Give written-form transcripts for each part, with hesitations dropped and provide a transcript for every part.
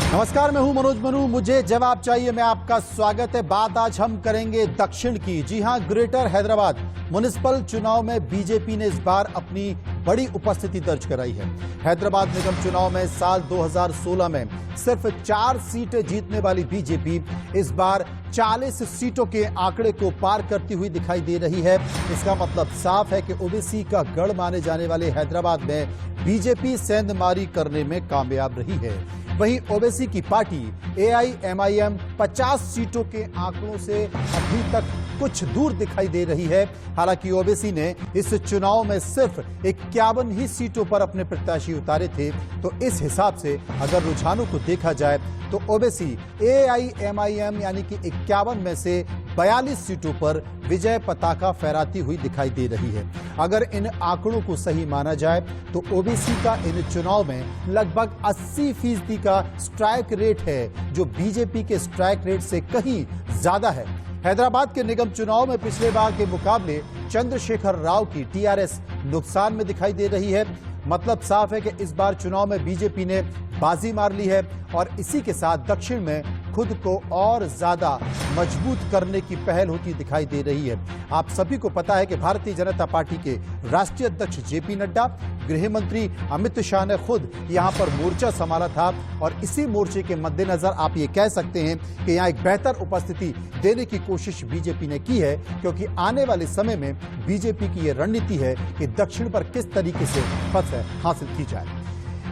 नमस्कार, मैं हूं मनोज मनु। मुझे जवाब चाहिए मैं आपका स्वागत है। बात आज हम करेंगे दक्षिण की। जी हां, ग्रेटर हैदराबाद म्युनिसिपल चुनाव में बीजेपी ने इस बार अपनी बड़ी उपस्थिति दर्ज कराई है। हैदराबाद निगम चुनाव में साल 2016 में सिर्फ 4 सीटें जीतने वाली बीजेपी इस बार 40 सीटों के आंकड़े को पार करती हुई दिखाई दे रही है। इसका मतलब साफ है कि ओबीसी का गढ़ माने जाने वाले हैदराबाद में बीजेपी सेंधमारी करने में कामयाब रही है। वहीं ओबीसी की पार्टी एआईएमआईएम 50 सीटों के आंकड़ों से अभी तक कुछ दूर दिखाई दे रही है। हालांकि ओबीसी ने इस चुनाव में सिर्फ 51 ही सीटों पर अपने प्रत्याशी उतारे थे। तो इस हिसाब से अगर रुझानों को देखा जाए तो ओबीसी एआईएमआईएम यानी कि 51 में से 42 सीटों पर विजय पताका फहराती हुई दिखाई दे रही है। अगर इन आंकड़ों को सही माना जाए तो ओबीसी का इन चुनाव में लगभग 80% का स्ट्राइक रेट है, जो बीजेपी के स्ट्राइक रेट से कहीं ज्यादा है। हैदराबाद के निगम चुनाव में पिछले बार के मुकाबले चंद्रशेखर राव की टीआरएस नुकसान में दिखाई दे रही है। मतलब साफ है कि इस बार चुनाव में बीजेपी ने बाजी मार ली है और इसी के साथ दक्षिण में खुद को और ज्यादा मजबूत करने की पहल होती दिखाई दे रही है। आप सभी को पता है कि भारतीय जनता पार्टी के राष्ट्रीय अध्यक्ष जेपी नड्डा, गृह मंत्री अमित शाह ने खुद यहां पर मोर्चा संभाला था और इसी मोर्चे के मद्देनजर आप ये कह सकते हैं कि यहां एक बेहतर उपस्थिति देने की कोशिश बीजेपी ने की है, क्योंकि आने वाले समय में बीजेपी की यह रणनीति है कि दक्षिण पर किस तरीके से फतह हासिल की जाए।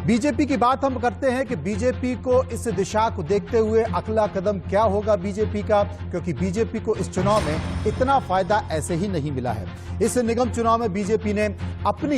बीजेपी की बात हम करते हैं कि बीजेपी को इस दिशा को देखते हुए अगला कदम क्या होगा बीजेपी का, क्योंकि बीजेपी को इस चुनाव में इतना फायदा ऐसे ही नहीं मिला है। इस निगम चुनाव में बीजेपी ने अपनी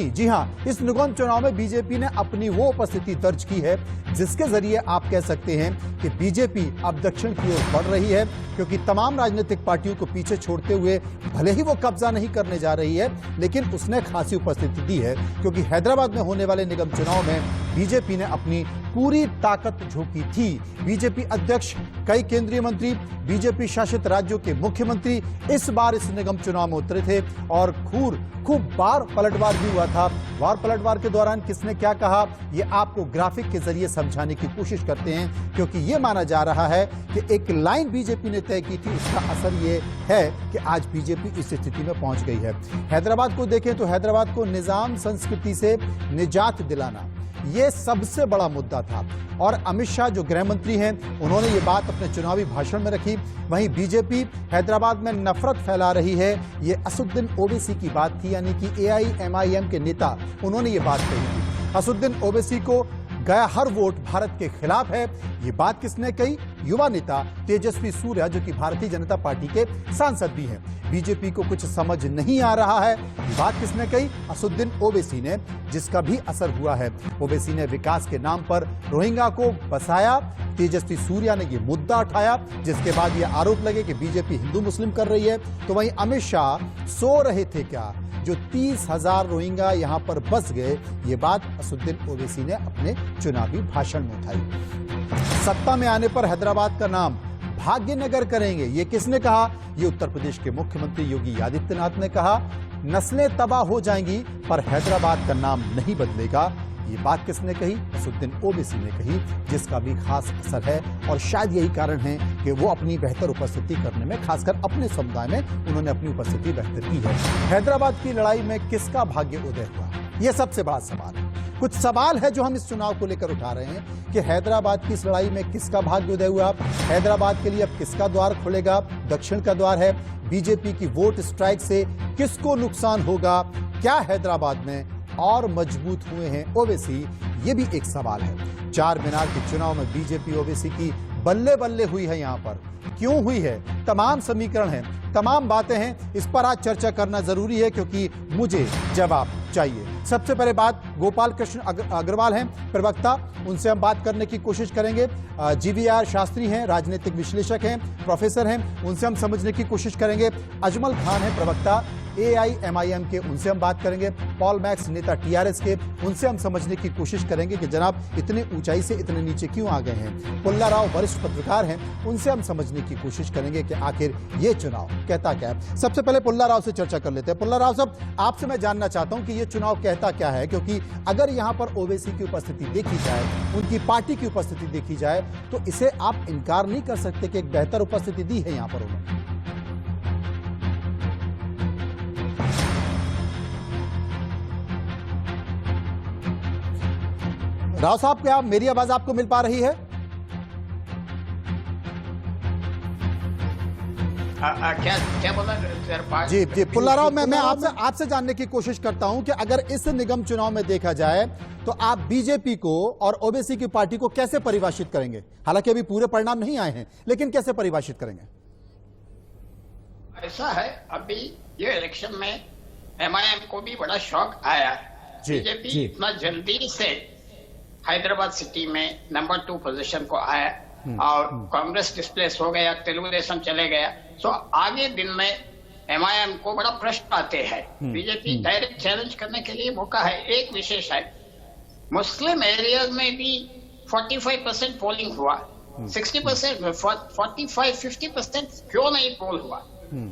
इस निगम चुनाव में बीजेपी ने अपनी वो उपस्थिति दर्ज की है जिसके जरिए आप कह सकते हैं कि बीजेपी अब दक्षिण की ओर बढ़ रही है, क्योंकि तमाम राजनीतिक पार्टियों को पीछे छोड़ते हुए भले ही वो कब्जा नहीं करने जा रही है, लेकिन उसने खासी उपस्थिति दी है, क्योंकि हैदराबाद में होने वाले निगम चुनाव में बीजेपी ने अपनी पूरी ताकत झोंकी थी। बीजेपी अध्यक्ष, कई केंद्रीय मंत्री, बीजेपी शासित राज्यों के मुख्यमंत्री इस बार इस निगम चुनाव में उतरे थे और खूब बार पलटवार भी हुआ था। वार पलटवार के दौरान किसने क्या कहा, ये आपको ग्राफिक के जरिए समझाने की कोशिश करते हैं, क्योंकि ये माना जा रहा है कि एक लाइन बीजेपी ने तय की थी, उसका असर ये है कि आज बीजेपी इस स्थिति में पहुंच गई है। हैदराबाद को देखें तो हैदराबाद को निजाम संस्कृति से निजात दिलाना ये सबसे बड़ा मुद्दा था और अमित शाह जो गृह मंत्री हैं उन्होंने ये बात अपने चुनावी भाषण में रखी। वहीं बीजेपी हैदराबाद में नफरत फैला रही है, ये असदुद्दीन ओवैसी की बात थी, यानी कि एआईएमआईएम के नेता, उन्होंने ये बात कही थी। असदुद्दीन ओवैसी को गया हर वोट भारत के खिलाफ है, ये बात किसने कही? युवा नेता तेजस्वी सूर्या, जो कि भारतीय जनता पार्टी के सांसद भी हैं। बीजेपी को कुछ समझ नहीं आ रहा है, ये बात किसने कही? असदुद्दीन ओवैसी ने, जिसका भी असर हुआ है। ओवैसी ने विकास के नाम पर रोहिंग्या को बसाया, तेजस्वी सूर्या ने ये मुद्दा उठाया, जिसके बाद ये आरोप लगे कि बीजेपी हिंदू मुस्लिम कर रही है। तो वहीं अमित शाह सो रहे थे क्या, जो 30,000 रोहिंग्या यहां पर बस गए, ये बात असदुद्दीन ओवैसी ने अपने चुनावी भाषण में उठाई। सत्ता में आने पर हैदराबाद का नाम भाग्यनगर करेंगे, ये किसने कहा? ये उत्तर प्रदेश के मुख्यमंत्री योगी आदित्यनाथ ने कहा। नस्लें तबाह हो जाएंगी पर हैदराबाद का नाम नहीं बदलेगा, ये बात किसने कही? असदुद्दीन ओवैसी ने कही, जिसका भी खास असर है और शायद यही कारण है कि वो अपनी बेहतर उपस्थिति करने में, खासकर अपने समुदाय में उन्होंने अपनी उपस्थिति बेहतर की है। हैदराबाद की लड़ाई में किसका भाग्य उदय हुआ, यह सबसे बड़ा सवाल है। कुछ सवाल है जो हम इस चुनाव को लेकर उठा रहे हैं कि हैदराबाद की इस लड़ाई में किसका भाग्य उदय हुआ, हैदराबाद के लिए अब किसका द्वार खुलेगा? दक्षिण का द्वार है। बीजेपी की वोट स्ट्राइक से किसको नुकसान होगा? क्या हैदराबाद में और मजबूत हुए हैं ओवैसी? ये भी एक सवाल है। चार मीनार के चुनाव में बीजेपी ओवैसी की बल्ले बल्ले हुई है। यहां पर क्यों हुई है? तमाम समीकरण हैं, तमाम बातें हैं, इस पर आज चर्चा करना जरूरी है, क्योंकि मुझे जवाब चाहिए। सबसे पहले बात गोपाल कृष्ण अग्रवाल हैं, प्रवक्ता, उनसे हम बात करने की कोशिश करेंगे। जीवीआर शास्त्री हैं, राजनीतिक विश्लेषक हैं, प्रोफेसर हैं, उनसे हम समझने की कोशिश करेंगे। अजमल खान है, प्रवक्ता, AIMIM के, उनसे हम बात करेंगे। पॉल मैक्स नेता TRS के, उनसे हम समझने की कोशिश करेंगे कि जनाब इतनी ऊंचाई से इतने नीचे क्यों आ गए हैं। पुल्ला राव वरिष्ठ पत्रकार हैं, उनसे हम समझने की कोशिश करेंगे कि आखिर ये चुनाव कहता क्या है। सबसे पहले पुल्ला राव से चर्चा कर लेते हैं। पुल्ला राव साहब, आपसे मैं जानना चाहता हूं कि ये चुनाव कहता क्या है, क्योंकि अगर यहां पर ओवैसी की उपस्थिति देखी जाए, उनकी पार्टी की उपस्थिति देखी जाए, तो इसे आप इनकार नहीं कर सकते कि एक बेहतर उपस्थिति दी है यहां पर उन्होंने। राव साहब, क्या मेरी आवाज आपको मिल पा रही है? क्या बोला? जी जी, पुल्ला राव, मैं आपसे जानने की कोशिश करता हूं कि अगर इस निगम चुनाव में देखा जाए तो आप बीजेपी को और ओवैसी की पार्टी को कैसे परिभाषित करेंगे? हालांकि अभी पूरे परिणाम नहीं आए हैं, लेकिन कैसे परिभाषित करेंगे? ऐसा है, अभी ये इलेक्शन में MIM को भी बड़ा शौक आया। बीजेपी इतना जल्दी से हैदराबाद सिटी में नंबर 2 पोजीशन को आया और कांग्रेस डिस्प्लेस हो गया, तेलुगु देशम चले गया। सो आगे दिन में MIM को बड़ा प्रश्न आते हैं। बीजेपी डायरेक्ट चैलेंज करने के लिए मौका है। एक विशेष है, मुस्लिम एरियाज में भी 45% पोलिंग हुआ, 60%, 45-50% क्यों नहीं पोल हुआ?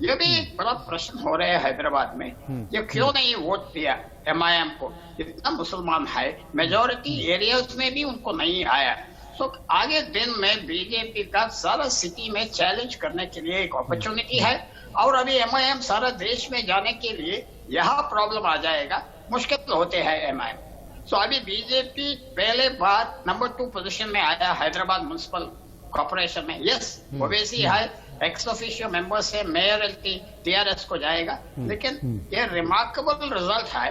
ये भी एक बड़ा प्रश्न हो रहा है हैदराबाद में। ये क्यों नहीं वोट दिया MIM को? इतना मुसलमान है, मेजॉरिटी एरियाज में भी उनको नहीं आया। तो आगे दिन में बीजेपी का सारा सिटी में चैलेंज करने के लिए एक अपॉर्चुनिटी है। और अभी MIM सारा देश में जाने के लिए यहाँ प्रॉब्लम आ जाएगा, मुश्किल होते हैं MIM। तो अभी बीजेपी पहले बार नंबर 2 पोजीशन में आया हैदराबाद म्युनिसिपल कॉर्पोरेशन में। यस, ओवैसी है, एक्स ऑफिशियो मेंबर से मेयरल्टी TRS को जाएगा, लेकिन ये रिमार्केबल रिजल्ट है।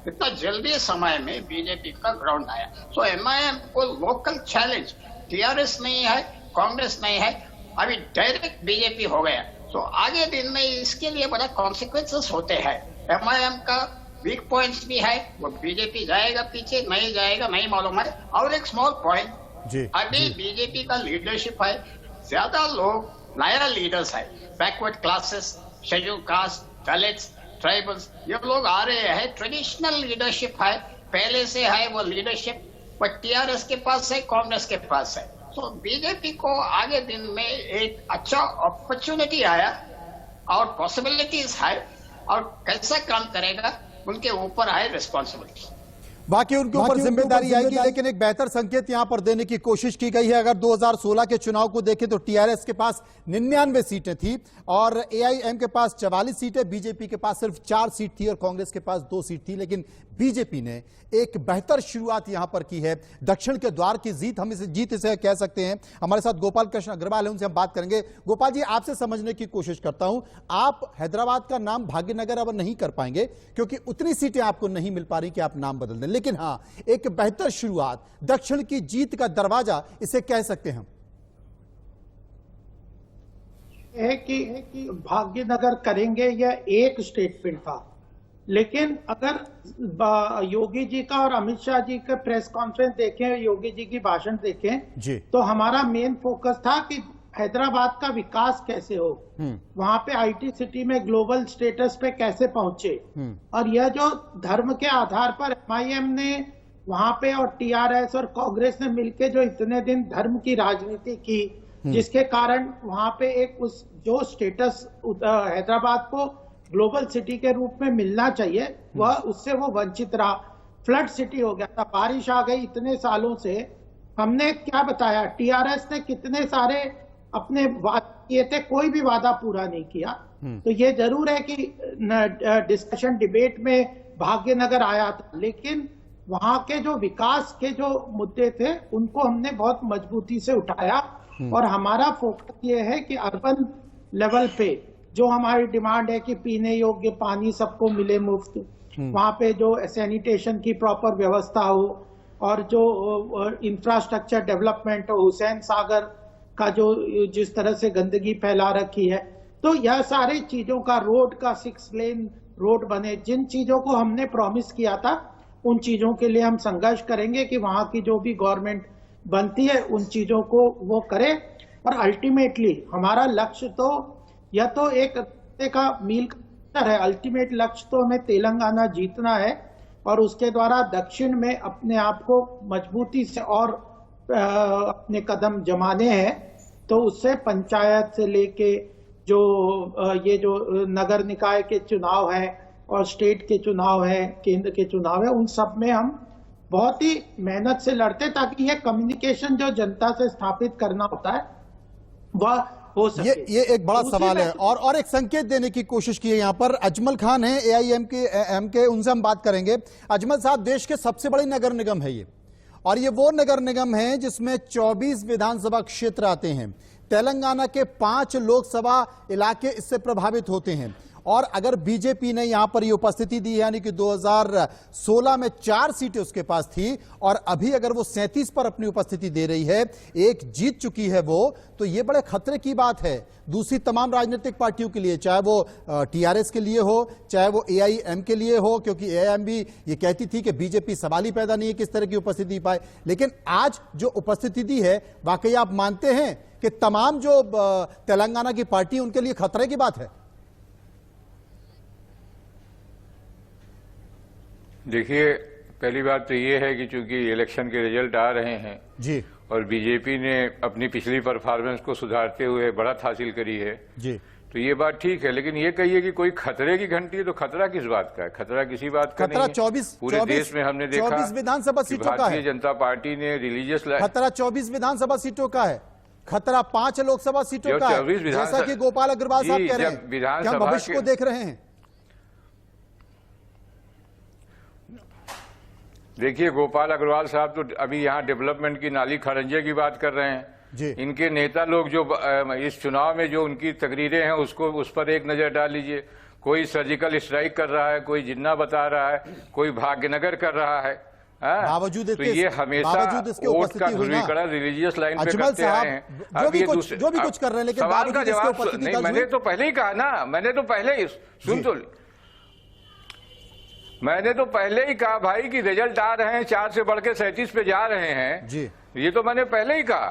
इतना जल्दी समय में बीजेपी का ग्राउंड आया। सो MIM को लोकल चैलेंज, TRS नहीं है, कांग्रेस नहीं है, अभी डायरेक्ट बीजेपी हो गया। तो आगे दिन में इसके लिए बड़ा कॉन्सिक्वेंसेस होते हैं। MIM का वीक पॉइंट्स भी है, वो बीजेपी जाएगा पीछे, नहीं जाएगा नहीं मालूम है। और एक स्मॉल पॉइंट, अभी बीजेपी का लीडरशिप है, ज्यादा लोग नया लीडर्स है, backward classes, schedule caste, Dalits, tribals, ये लोग आ रहे हैं। ट्रेडिशनल लीडरशिप है, पहले से है वो लीडरशिप, पर TRS के पास है, कांग्रेस के पास है। तो बीजेपी को आगे दिन में एक अच्छा अपॉर्चुनिटी आया और पॉसिबिलिटीज है, और कैसा काम करेगा उनके ऊपर है रिस्पॉन्सिबिलिटी। बाकी उनके ऊपर जिम्मेदारी आएगी, लेकिन एक बेहतर संकेत यहां पर देने की कोशिश की गई है। अगर 2016 के चुनाव को देखें तो TRS के पास 99 सीटें थी और AIM के पास 44 सीटें, बीजेपी के पास सिर्फ 4 सीट थी और कांग्रेस के पास 2 सीट थी। लेकिन बीजेपी ने एक बेहतर शुरुआत यहां पर की है। दक्षिण के द्वार की जीत, हम इसे जीत इसे कह सकते हैं। हमारे साथ गोपाल कृष्ण अग्रवाल है, उनसे हम बात करेंगे। गोपाल जी, आपसे समझने की कोशिश करता हूं, आप हैदराबाद का नाम भाग्यनगर अब नहीं कर पाएंगे क्योंकि उतनी सीटें आपको नहीं मिल पा रही कि आप नाम बदल दें, लेकिन हां, एक बेहतर शुरुआत, दक्षिण की जीत का दरवाजा, इसे कह सकते हैं। है कि भाग्यनगर करेंगे यह एक स्टेटमेंट था, लेकिन अगर योगी जी का और अमित शाह जी का प्रेस कॉन्फ्रेंस देखें, योगी जी की भाषण देखें तो हमारा मेन फोकस था कि हैदराबाद का विकास कैसे हो, वहां पे IT सिटी में ग्लोबल स्टेटस पे कैसे पहुंचे। और यह जो धर्म के आधार पर MIM ने वहां पे और TRS और कांग्रेस ने मिलकर जो इतने दिन धर्म की राजनीति की, जिसके कारण वहां पे एक उस जो स्टेटस हैदराबाद को ग्लोबल सिटी के रूप में मिलना चाहिए, वह उससे वो वंचित रहा। फ्लड सिटी हो गया था, बारिश आ गई इतने सालों से। हमने क्या बताया, TRS ने कितने सारे अपने वादे किए थे, कोई भी वादा पूरा नहीं किया। तो ये जरूर है कि डिस्कशन डिबेट में भाग्यनगर आया था, लेकिन वहां के जो विकास के जो मुद्दे थे उनको हमने बहुत मजबूती से उठाया। और हमारा फोकस ये है कि अर्बन लेवल पे जो हमारी डिमांड है कि पीने योग्य पानी सबको मिले मुफ्त, वहां पे जो सैनिटेशन की प्रॉपर व्यवस्था हो और जो इंफ्रास्ट्रक्चर डेवलपमेंट हो, हुसैन सागर का जो जिस तरह से गंदगी फैला रखी है, तो यह सारी चीजों का रोड का 6 लेन रोड बने। जिन चीजों को हमने प्रॉमिस किया था उन चीजों के लिए हम संघर्ष करेंगे कि वहां की जो भी गवर्नमेंट बनती है उन चीजों को वो करे। और अल्टीमेटली हमारा लक्ष्य तो यह तो एक का मील है, अल्टीमेट लक्ष्य तो हमें तेलंगाना जीतना है और उसके द्वारा दक्षिण में अपने आप को मजबूती से और अपने कदम जमाने हैं। तो उससे पंचायत से लेके जो ये जो नगर निकाय के चुनाव है और स्टेट के चुनाव है, केंद्र के चुनाव है, उन सब में हम बहुत ही मेहनत से लड़ते ताकि ये कम्युनिकेशन जो जनता से स्थापित करना होता है वह हो सके। ये एक बड़ा सवाल है और एक संकेत देने की कोशिश की है। यहाँ पर अजमल खान है AIM के, उनसे हम बात करेंगे। अजमल साहब, देश के सबसे बड़े नगर निगम है ये, और ये वो नगर निगम है जिसमें 24 विधानसभा क्षेत्र आते हैं। तेलंगाना के 5 लोकसभा इलाके इससे प्रभावित होते हैं। और अगर बीजेपी ने यहां पर ये उपस्थिति दी, यानी कि 2016 में 4 सीटें उसके पास थी और अभी अगर वो 37 पर अपनी उपस्थिति दे रही है, एक जीत चुकी है वो, तो ये बड़े खतरे की बात है दूसरी तमाम राजनीतिक पार्टियों के लिए, चाहे वो TRS के लिए हो, चाहे वो AIM के लिए हो, क्योंकि AIM भी ये कहती थी कि बीजेपी सवाल ही पैदा नहीं है किस तरह की उपस्थिति पाए। लेकिन आज जो उपस्थिति दी है, वाकई आप मानते हैं कि तमाम जो तेलंगाना की पार्टी उनके लिए खतरे की बात है? देखिए, पहली बात तो ये है कि चूंकि इलेक्शन के रिजल्ट आ रहे हैं जी, और बीजेपी ने अपनी पिछली परफॉर्मेंस को सुधारते हुए बढ़त हासिल करी है जी, तो ये बात ठीक है। लेकिन ये कहिए कि कोई खतरे की घंटी है, तो खतरा किस बात का है? खतरा किसी बात का खतरा नहीं है। पूरे देश में हमने देखा 24 विधानसभा सीटों का है। भारतीय जनता पार्टी ने रिलीजियस खतरा 24 विधानसभा सीटों का है, खतरा 5 लोकसभा सीटों का है, जैसा कि गोपाल अग्रवाल साहब कह रहे हैं। क्या हम भविष्य को देख रहे हैं? देखिए, गोपाल अग्रवाल साहब तो अभी यहाँ डेवलपमेंट की नाली खरंजे की बात कर रहे हैं जी। इनके नेता लोग जो इस चुनाव में जो उनकी तकरीरें हैं उसको उस पर एक नजर डाल लीजिए। कोई सर्जिकल स्ट्राइक कर रहा है, कोई जिन्ना बता रहा है, कोई भाग्यनगर कर रहा है। बावजूद तो ये हमेशा वोट का ध्रुवीकरण रिलीजियस लाइन पे करते आए हैं। जो भी कुछ कर रहे हैं, लेकिन सवाल का जवाब नहीं, मैंने तो पहले ही कहा ना, मैंने तो पहले ही मैंने तो पहले ही कहा भाई कि रिजल्ट आ रहे हैं, 4 से बढ़ के 37 पे जा रहे हैं जी। ये तो मैंने पहले ही कहा।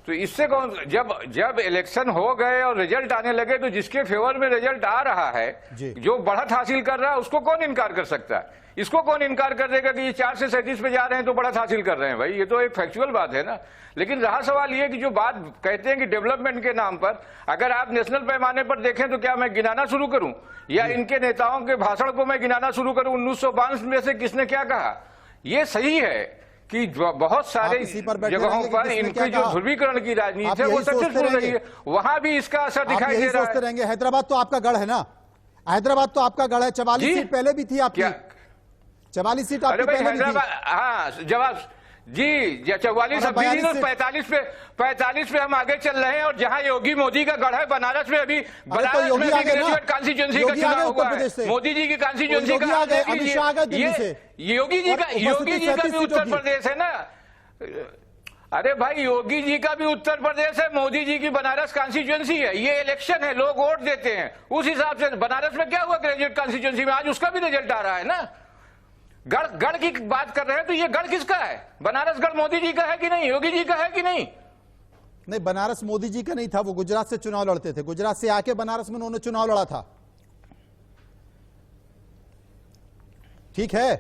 तो इससे कौन, जब इलेक्शन हो गए और रिजल्ट आने लगे तो जिसके फेवर में रिजल्ट आ रहा है, जो बढ़त हासिल कर रहा है, उसको कौन इनकार कर सकता है? इसको कौन इनकार कर देगा कि ये 4 से 37 पे जा रहे हैं तो बढ़त हासिल कर रहे हैं? भाई ये तो एक फैक्चुअल बात है ना। लेकिन रहा सवाल ये कि जो बात कहते हैं कि डेवलपमेंट के नाम पर, अगर आप नेशनल पैमाने पर देखें तो क्या मैं गिनाना शुरू करूं या इनके नेताओं के भाषण को मैं गिनाना शुरू करूं? 1952 में से किसने क्या कहा? ये सही है कि बहुत सारे जगहों पर इनकी जो ध्रुवीकरण की राजनीति है वो सक्सेसफुल रही है, वहां भी इसका असर दिखाई दे रहा है। रहेंगे। हैदराबाद तो आपका गढ़ है ना, हैदराबाद तो आपका गढ़ है। 44 सीट पहले भी थी आपकी, 44 सीट आपकी पहले भी थी। हाँ, जवाब जी, 44 अभी नहीं, 45 पे हम आगे चल रहे हैं। और जहां योगी मोदी का गढ़ है बनारस में, अभी बनारस में ग्रेजुएट कॉन्स्टिट्यूंसी का चुनाव हुआ है, मोदी जी की कॉन्स्टिट्यूंसी का। योगी जी का भी उत्तर प्रदेश है ना। अरे भाई, योगी जी का भी उत्तर प्रदेश है, मोदी जी की बनारस कॉन्स्टिट्यूएंसी है। ये इलेक्शन है, लोग वोट देते हैं, उस हिसाब से बनारस में क्या हुआ ग्रेजुएट कॉन्स्टिट्यूएंसी में, आज उसका भी रिजल्ट आ रहा है ना। गढ़ की बात कर रहे हैं तो ये गढ़ किसका है? बनारस गढ़ मोदी जी का है कि नहीं? योगी जी का है कि नहीं? नहीं, बनारस मोदी जी का नहीं था, वो गुजरात से चुनाव लड़ते थे, गुजरात से आके बनारस में उन्होंने चुनाव लड़ा था। ठीक है।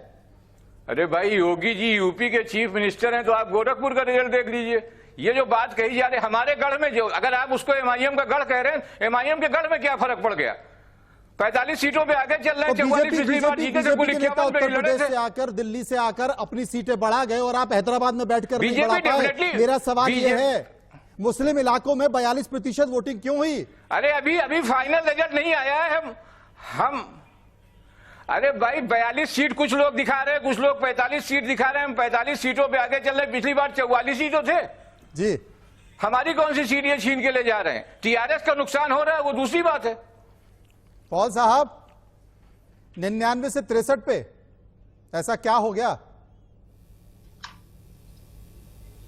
अरे भाई, योगी जी यूपी के चीफ मिनिस्टर हैं, तो आप गोरखपुर का रिजल्ट देख लीजिए। ये जो बात कही जा रही है हमारे गढ़ में, जो अगर आप उसको MIM का गढ़ कह रहे हैं, MIM के गढ़ में क्या फर्क पड़ गया? 45 सीटों पे आगे चल रहे हैं। 44 पिछली बार जीते थे, कुल 51 पे लड़े थे। से आकर, दिल्ली से आकर अपनी सीटें बढ़ा गए और आप हैदराबाद में बैठकर नहीं बढ़ा पाए। मेरा सवाल ये है, मुस्लिम इलाकों में 42% वोटिंग क्यों हुई? अरे अभी फाइनल रिजल्ट नहीं आया है। हम अरे भाई, 42 सीट कुछ लोग दिखा रहे हैं, कुछ लोग 45 सीट दिखा रहे हैं। हम 45 सीटों पे आगे चल रहे हैं, पिछली बार 44 सीटों थे जी। हमारी कौन सी सीट ये छीन के ले जा रहे हैं? TRS का नुकसान हो रहा है, वो दूसरी बात है। पॉल साहब, 99 से 63 पे ऐसा क्या हो गया?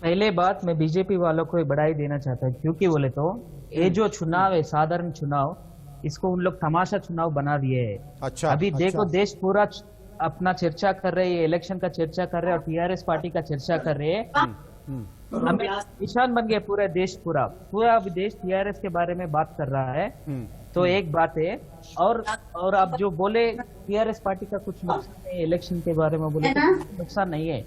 पहले बात मैं बीजेपी वालों को बधाई देना चाहता हूं, क्योंकि बोले तो ये जो चुनाव है, साधारण चुनाव, इसको उन लोग तमाशा चुनाव बना दिए है। अच्छा, अभी अच्छा। देखो, देश पूरा अपना चर्चा कर रहे हैं, इलेक्शन का चर्चा कर रहे हैं और TRS पार्टी का चर्चा कर रहे हैं। हम निशान बन गए पूरा देश, पूरा देश TRS के बारे में बात कर रहा है। तो एक बात है। और आप जो बोले टीआरएस पार्टी का कुछ नुकसान है इलेक्शन के बारे में, बोले तो नुकसान नहीं है।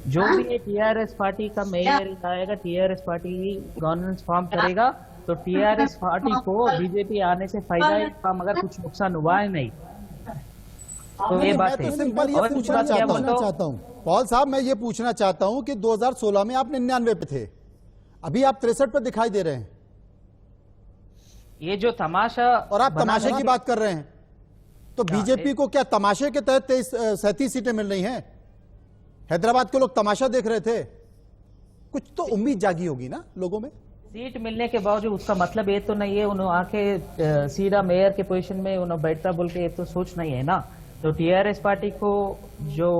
जो भी टीआरएस पार्टी का मेयर आएगा, टीआरएस पार्टी गवर्नेंस फॉर्म करेगा, तो टीआरएस पार्टी को बीजेपी आने से फायदा है, मगर कुछ नुकसान हुआ है नहीं। तो ये बात है। सिंपल ये पूछना चाहता हूँ पॉल साहब, मैं ये पूछना चाहता हूँ कि 2016 में आप 99 पे थे, अभी आप 63 पे दिखाई दे रहे हैं। ये जो तमाशा, और आप तमाशे की बात कर रहे हैं, तो बीजेपी को क्या तमाशे के तहत 37 सीटें मिल रही हैं? हैदराबाद के लोग तमाशा देख रहे थे, कुछ तो उम्मीद जागी होगी ना लोगों में। सीट मिलने के बावजूद उसका मतलब ये तो नहीं है उन्होंने आके सीधा मेयर के पोजीशन में उन्होंने बैठता बोल के, ये तो सोच नहीं है ना। तो टीआरएस पार्टी को जो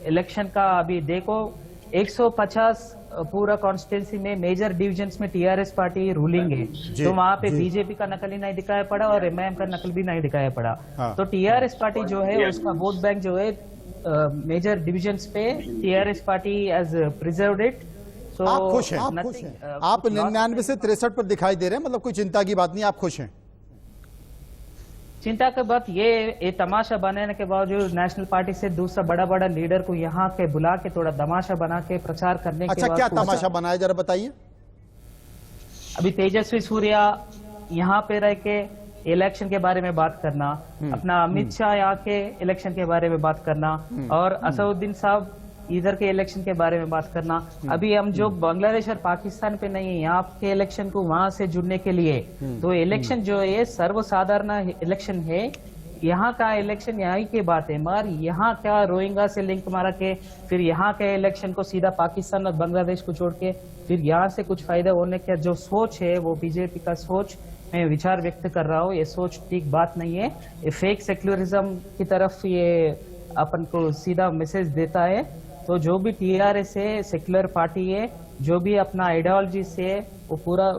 इलेक्शन का अभी देखो 150 पूरा कॉन्स्टिट्यूंसी में मेजर डिविजन्स में टीआरएस पार्टी रूलिंग है, तो वहां पे बीजेपी का नकल ही नहीं दिखाया पड़ा और एमआईएम का नकल भी नहीं दिखाया पड़ा। तो टीआरएस पार्टी जो है उसका वोट बैंक जो है मेजर डिविजन्स पे TRS party has preserved it. तो आप खुश हैं? आप 99 से 63 पर दिखाई दे रहे हैं, मतलब कोई चिंता की बात नहीं, आप खुश हैं? चिंता की बात ये तमाशा बनाने के बावजूद नेशनल पार्टी से दूसरा बड़ा लीडर को यहाँ के बुला के थोड़ा तमाशा बना के प्रचार करने के बाद, क्या तमाशा बनाया जरा बताइए। अभी तेजस्वी सूर्या यहाँ पे रह के इलेक्शन के बारे में बात करना, अपना अमित शाह यहाँ के इलेक्शन के बारे में बात करना, और असदुद्दीन साहब इधर के इलेक्शन के बारे में बात करना। अभी हम जो बांग्लादेश और पाकिस्तान पे नहीं है, यहाँ के इलेक्शन को वहां से जुड़ने के लिए, तो इलेक्शन जो है सर्वसाधारण इलेक्शन है, यहाँ का इलेक्शन यहाँ की बात है। मगर यहाँ क्या रोहिंग्या से लिंक मारा के फिर यहाँ के इलेक्शन को सीधा पाकिस्तान और बांग्लादेश को जोड़ के फिर यहाँ से कुछ फायदा होने का जो सोच है, वो बीजेपी का सोच मैं विचार व्यक्त कर रहा हूँ, ये सोच ठीक बात नहीं है। ये फेक सेक्युलरिज्म की तरफ ये अपन को सीधा मैसेज देता है। तो जो भी टीआरएस है सेक्युलर पार्टी है, जो भी अपना आइडियोलॉजी से वो पूरा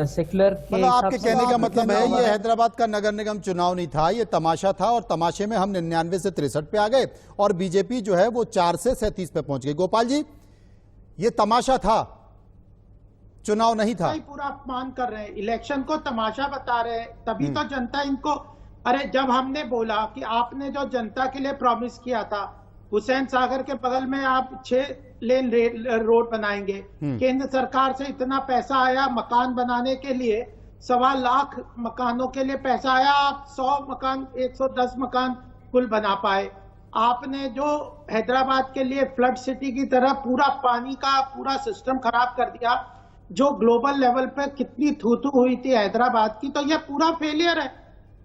सेक्युलर के, मतलब आपके कहने का मतलब है ये हैदराबाद का नगर निगम चुनाव नहीं था, ये तमाशा था, और तमाशे में हम 99 से 63 पे आ गए और बीजेपी जो है वो 4 से 37 पे पहुंच गई। गोपाल जी, ये तमाशा था, चुनाव नहीं था। पूरा अपमान कर रहे हैं, इलेक्शन को तमाशा बता रहे हैं, तभी तो जनता इनको। अरे जब हमने बोला कि आपने जो जनता के लिए प्रॉमिस किया था, हुसैन सागर के बगल में आप 6 लेन रोड बनाएंगे, केंद्र सरकार से इतना पैसा आया मकान बनाने के लिए, 1.25 लाख मकानों के लिए पैसा आया, आप 100 मकान 110 मकान कुल बना पाए। आपने जो हैदराबाद के लिए फ्लड सिटी की तरह पूरा पानी का पूरा सिस्टम खराब कर दिया, जो ग्लोबल लेवल पे कितनी थू हुई थी हैदराबाद की, तो यह पूरा फेलियर है।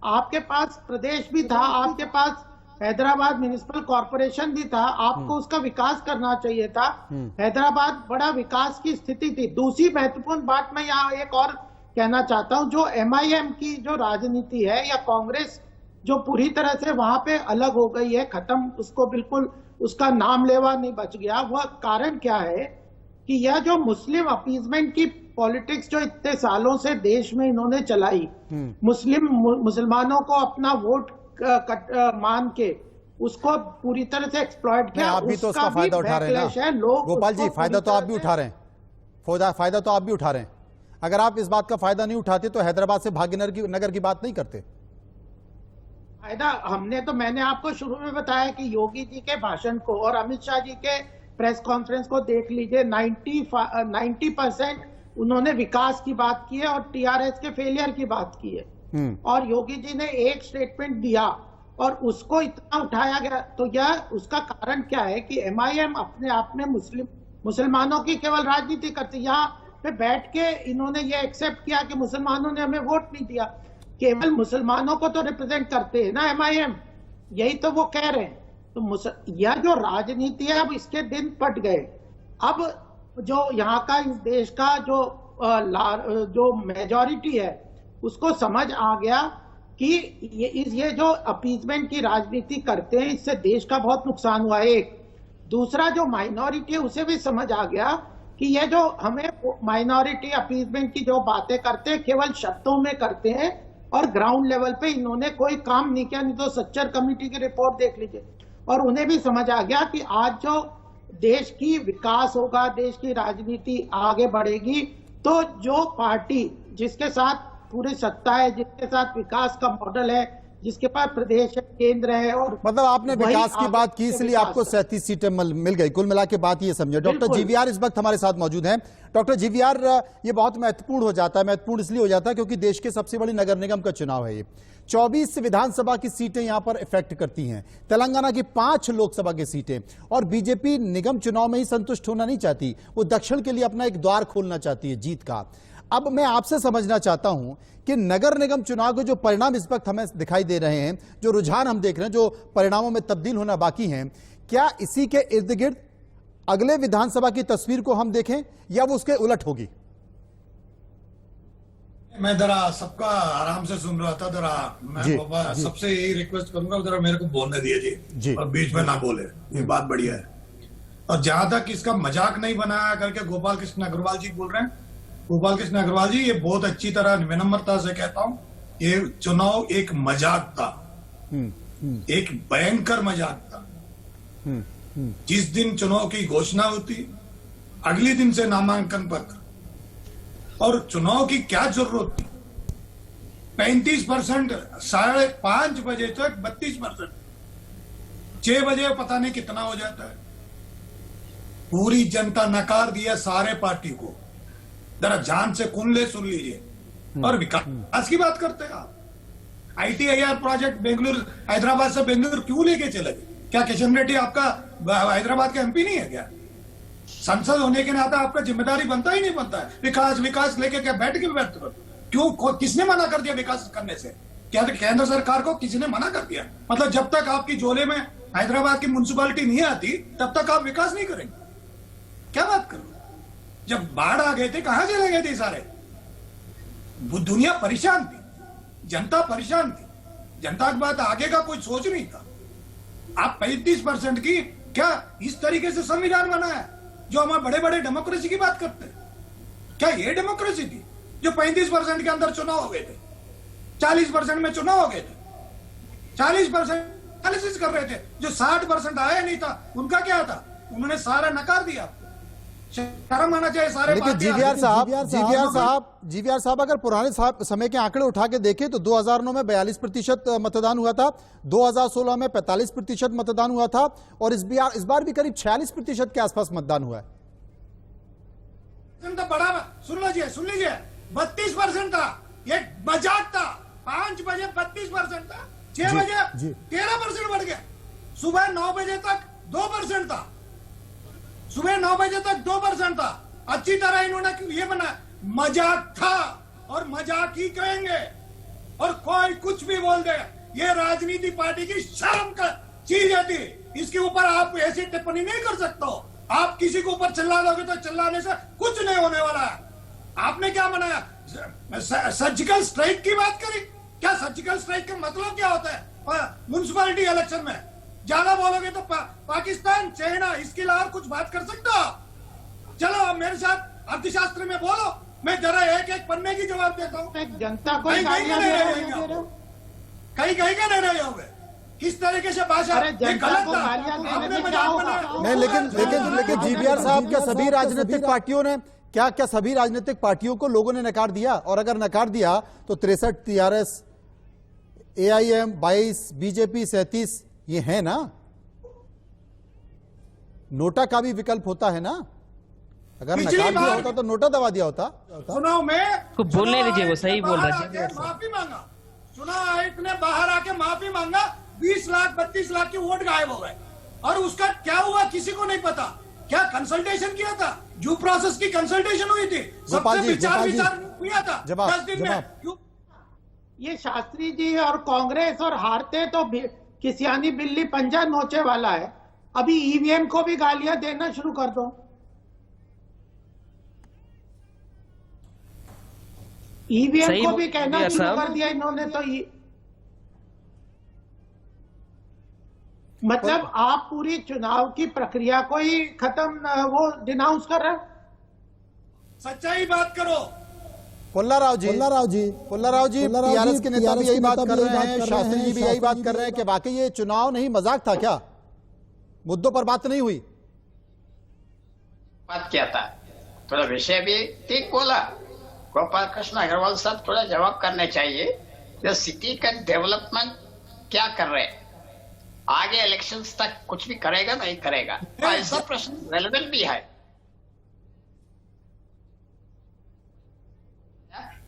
आपके पास प्रदेश भी था, आपके पास हैदराबाद म्युनिसिपल कॉर्पोरेशन भी था, आपको उसका विकास करना चाहिए था। हैदराबाद बड़ा विकास की स्थिति थी। दूसरी महत्वपूर्ण बात मैं यहाँ एक और कहना चाहता हूँ, जो एमआईएम की जो राजनीति है या कांग्रेस जो पूरी तरह से वहां पे अलग हो गई है, खत्म, उसको बिल्कुल उसका नाम लेवा नहीं बच गया। वह कारण क्या है कि यह जो मुस्लिम अपीजमेंट की पॉलिटिक्स जो इतने सालों से देश में इन्होंने चलाई, मुसलमानों को अपना वोट मान के उसको पूरी तरह से एक्सप्लॉइट किया। आप भी तो उसका फायदा उठा रहे हैं ना गोपाल जी, फायदा तो आप भी उठा रहे हैं, फायदा तो आप भी उठा रहे हैं। अगर आप इस बात का फायदा नहीं उठाते तो हैदराबाद से भाग्यनगर की बात नहीं करते। फायदा हमने तो, मैंने आपको शुरू में बताया कि योगी जी के भाषण को और अमित शाह जी के प्रेस कॉन्फ्रेंस को देख लीजिए, 90% उन्होंने विकास की बात की है और टीआरएस के फेलियर की बात की है। और योगी जी ने एक स्टेटमेंट दिया और उसको इतना उठाया गया, तो यह उसका कारण क्या है कि एमआईएम अपने आप में मुसलमानों की केवल राजनीति करती। यहाँ पे बैठ के इन्होंने ये एक्सेप्ट किया कि मुसलमानों ने हमें वोट नहीं दिया, केवल मुसलमानों को तो रिप्रेजेंट करते हैं ना एमआईएम, यही तो वो कह रहे हैं। तो यह जो राजनीति है अब इसके दिन पट गए। अब जो यहाँ का इस देश का जो मेजॉरिटी है उसको समझ आ गया कि ये जो अपीजमेंट की राजनीति करते हैं इससे देश का बहुत नुकसान हुआ है। एक दूसरा जो माइनॉरिटी है उसे भी समझ आ गया कि ये जो हमें माइनॉरिटी अपीजमेंट की जो बातें करते हैं केवल शब्दों में करते हैं और ग्राउंड लेवल पे इन्होंने कोई काम नहीं किया। नहीं तो सच्चर कमेटी की रिपोर्ट देख लीजिए। और उन्हें भी समझ आ गया कि आज जो देश की विकास होगा, देश की राजनीति आगे बढ़ेगी, तो जो पार्टी जिसके साथ पूरी सत्ता है, जिसके साथ विकास का मॉडल है, जिसके पास प्रदेश है, केंद्र है, और मतलब आपने विकास की बात की इसलिए आपको 37 सीटें मिल गई। कुल मिला के बात ये समझे। डॉक्टर जीवीआर इस वक्त हमारे साथ मौजूद हैं। डॉक्टर जीवीआर, ये बहुत महत्वपूर्ण हो जाता है, महत्वपूर्ण इसलिए हो जाता है क्योंकि देश के सबसे बड़ी नगर निगम का चुनाव है ये। 24 विधानसभा की सीटें यहां पर इफेक्ट करती हैं, तेलंगाना की 5 लोकसभा की सीटें, और बीजेपी निगम चुनाव में ही संतुष्ट होना नहीं चाहती, वो दक्षिण के लिए अपना एक द्वार खोलना चाहती है जीत का। अब मैं आपसे समझना चाहता हूं कि नगर निगम चुनाव के जो परिणाम इस वक्त हमें दिखाई दे रहे हैं, जो रुझान हम देख रहे हैं, जो परिणामों में तब्दील होना बाकी हैं, क्या इसी के इर्द गिर्द अगले विधानसभा की तस्वीर को हम देखें या वो उसके उलट होगी? मैं जरा सबका आराम से सुन रहा था, जरा मैं सबसे यही रिक्वेस्ट करूंगा, जरा मेरे को बोलने दिए जी, और बीच में ना बोले, ये बात बढ़िया है। और जहां तक इसका मजाक नहीं बनाया करके गोपाल कृष्ण अग्रवाल जी बोल रहे हैं, गोपाल कृष्ण अग्रवाल जी, ये बहुत अच्छी तरह विनम्रता से कहता हूं, ये चुनाव एक मजाक था, एक भयंकर मजाक था। जिस दिन चुनाव की घोषणा होती, अगले दिन से नामांकन पत्र, और चुनाव की क्या जरूरत थी? 35%, 5:30 बजे तक 32%, 6 बजे पता नहीं कितना हो जाता है। पूरी जनता नकार दिया सारे पार्टी को। जरा जान से कुंडले सुन लीजिए। और विकास की बात करते हैं आप। ITIR प्रोजेक्ट बेंगलुरु, हैदराबाद से बेंगलुरु क्यों लेके चले गए? क्या किशन रेड्डी आपका हैदराबाद का MP नहीं है क्या? संसद होने के नाते आपका जिम्मेदारी बनता ही नहीं बनता है? विकास विकास लेके क्या बैठ के बैठ क्यों? किसने मना कर दिया विकास करने से? क्या केंद्र सरकार को किसी ने मना कर दिया? मतलब जब तक आपकी झोले में हैदराबाद की म्युनिसिपैलिटी नहीं आती तब तक आप विकास नहीं करेंगे? क्या बात करो? जब बाढ़ आ गए थे कहां चले गए थे सारे? दुनिया परेशान थी, जनता परेशान थी, जनता के बाद आगे का कोई सोच नहीं था। आप 35% की क्या इस तरीके से संविधान बना है जो हमारे बड़े बड़े डेमोक्रेसी की बात करते हैं? क्या ये डेमोक्रेसी थी जो 35% के अंदर चुनाव हो गए थे, 40% में चुनाव हो गए थे, 40% एनालिसिस कर रहे थे, जो 60% आया नहीं था उनका क्या था? उन्होंने सारा नकार दिया। शर्म आना चाहिए सारे। लेकिन जीवीआर साहब, अगर पुराने समय के आंकड़े उठा के देखें तो 2009 में 42% मतदान हुआ था, 2016 में 45% मतदान हुआ था, और इस बार भी करीब 46% के आसपास मतदान हुआ है। बड़ा सुन लीजिए 32% था, ये मजाक था। 5 बजे 32% था, 6 बजे 13% बढ़ गया, सुबह 9 बजे तक 2% था, सुबह 9 बजे तक 2% था। अच्छी तरह इन्होंने ये बना, मजाक था और मजाक ही कहेंगे, और कोई कुछ भी बोल दे, ये राजनीति पार्टी की शर्म का चीज थी। इसके ऊपर आप ऐसी टिप्पणी नहीं कर सकते हो। आप किसी के ऊपर चिल्ला दोगे तो चिल्लाने से कुछ नहीं होने वाला है। आपने क्या बनाया? सर्जिकल स्ट्राइक की बात करी। क्या सर्जिकल स्ट्राइक का मतलब क्या होता है? म्युनिसिपैलिटी इलेक्शन में ज्यादा बोलोगे तो पाकिस्तान, चाइना, इसके अलावा कुछ बात कर सकते हो? चलो आप मेरे साथ अर्थशास्त्र में बोलो, मैं जरा एक एक पन्ने की जवाब देता हूँ। जनता को कहीं का नहीं रहे होंगे। किस तरीके से भाषा गलत था, आपने मजाक बनाया। नहीं, लेकिन जीवीआर साहब, क्या सभी राजनीतिक पार्टियों ने क्या सभी राजनीतिक पार्टियों को लोगों ने नकार दिया? और अगर नकार दिया तो 63 TRS, AIM 22, बीजेपी 37, ये है ना? नोटा का भी विकल्प होता है ना? अगर नकार दिया होता तो नोटा दबा दिया होता। चुनाव में कुछ बोलने दीजिए, वो सही बोल रहा है। माफी मांगा, चुनाव आयुक्त ने बाहर आके माफी मांगा, 20 लाख 32 लाख के वोट गायब हो गए, और उसका क्या हुआ किसी को नहीं पता। क्या कंसल्टेशन किया था? ड्यू प्रोसेस की कंसल्टेशन हुई थी, सबसे विचार हुआ था 10 दिन में। ये शास्त्री जी और कांग्रेस और हारते तो किसियानी बिल्ली पंजा नोचे वाला है। अभी EVM को भी गालियां देना शुरू कर दो। EVM को भी कहना शुरू कर दिया इन्होंने तो। मतलब आप पूरी चुनाव की प्रक्रिया को ही खत्म वो डिनाउंस कर रहे हैं। सच्चाई बात करो। पुल्लाराव जी TRS के नेता भी यही बात कर रहे हैं, शास्त्री जी भी यही बात कर रहे हैं कि वाकई ये चुनाव नहीं मजाक था। क्या मुद्दों पर बात नहीं हुई? बात क्या था? थोड़ा विषय भी ठीक बोला, गोपाल कृष्ण अग्रवाल साहब थोड़ा जवाब करने चाहिए, ये सिटी का डेवलपमेंट क्या कर रहे हैं, आगे इलेक्शंस तक कुछ भी करेगा नहीं करेगा, तो ऐसा प्रश्न रेलेवेंट भी है।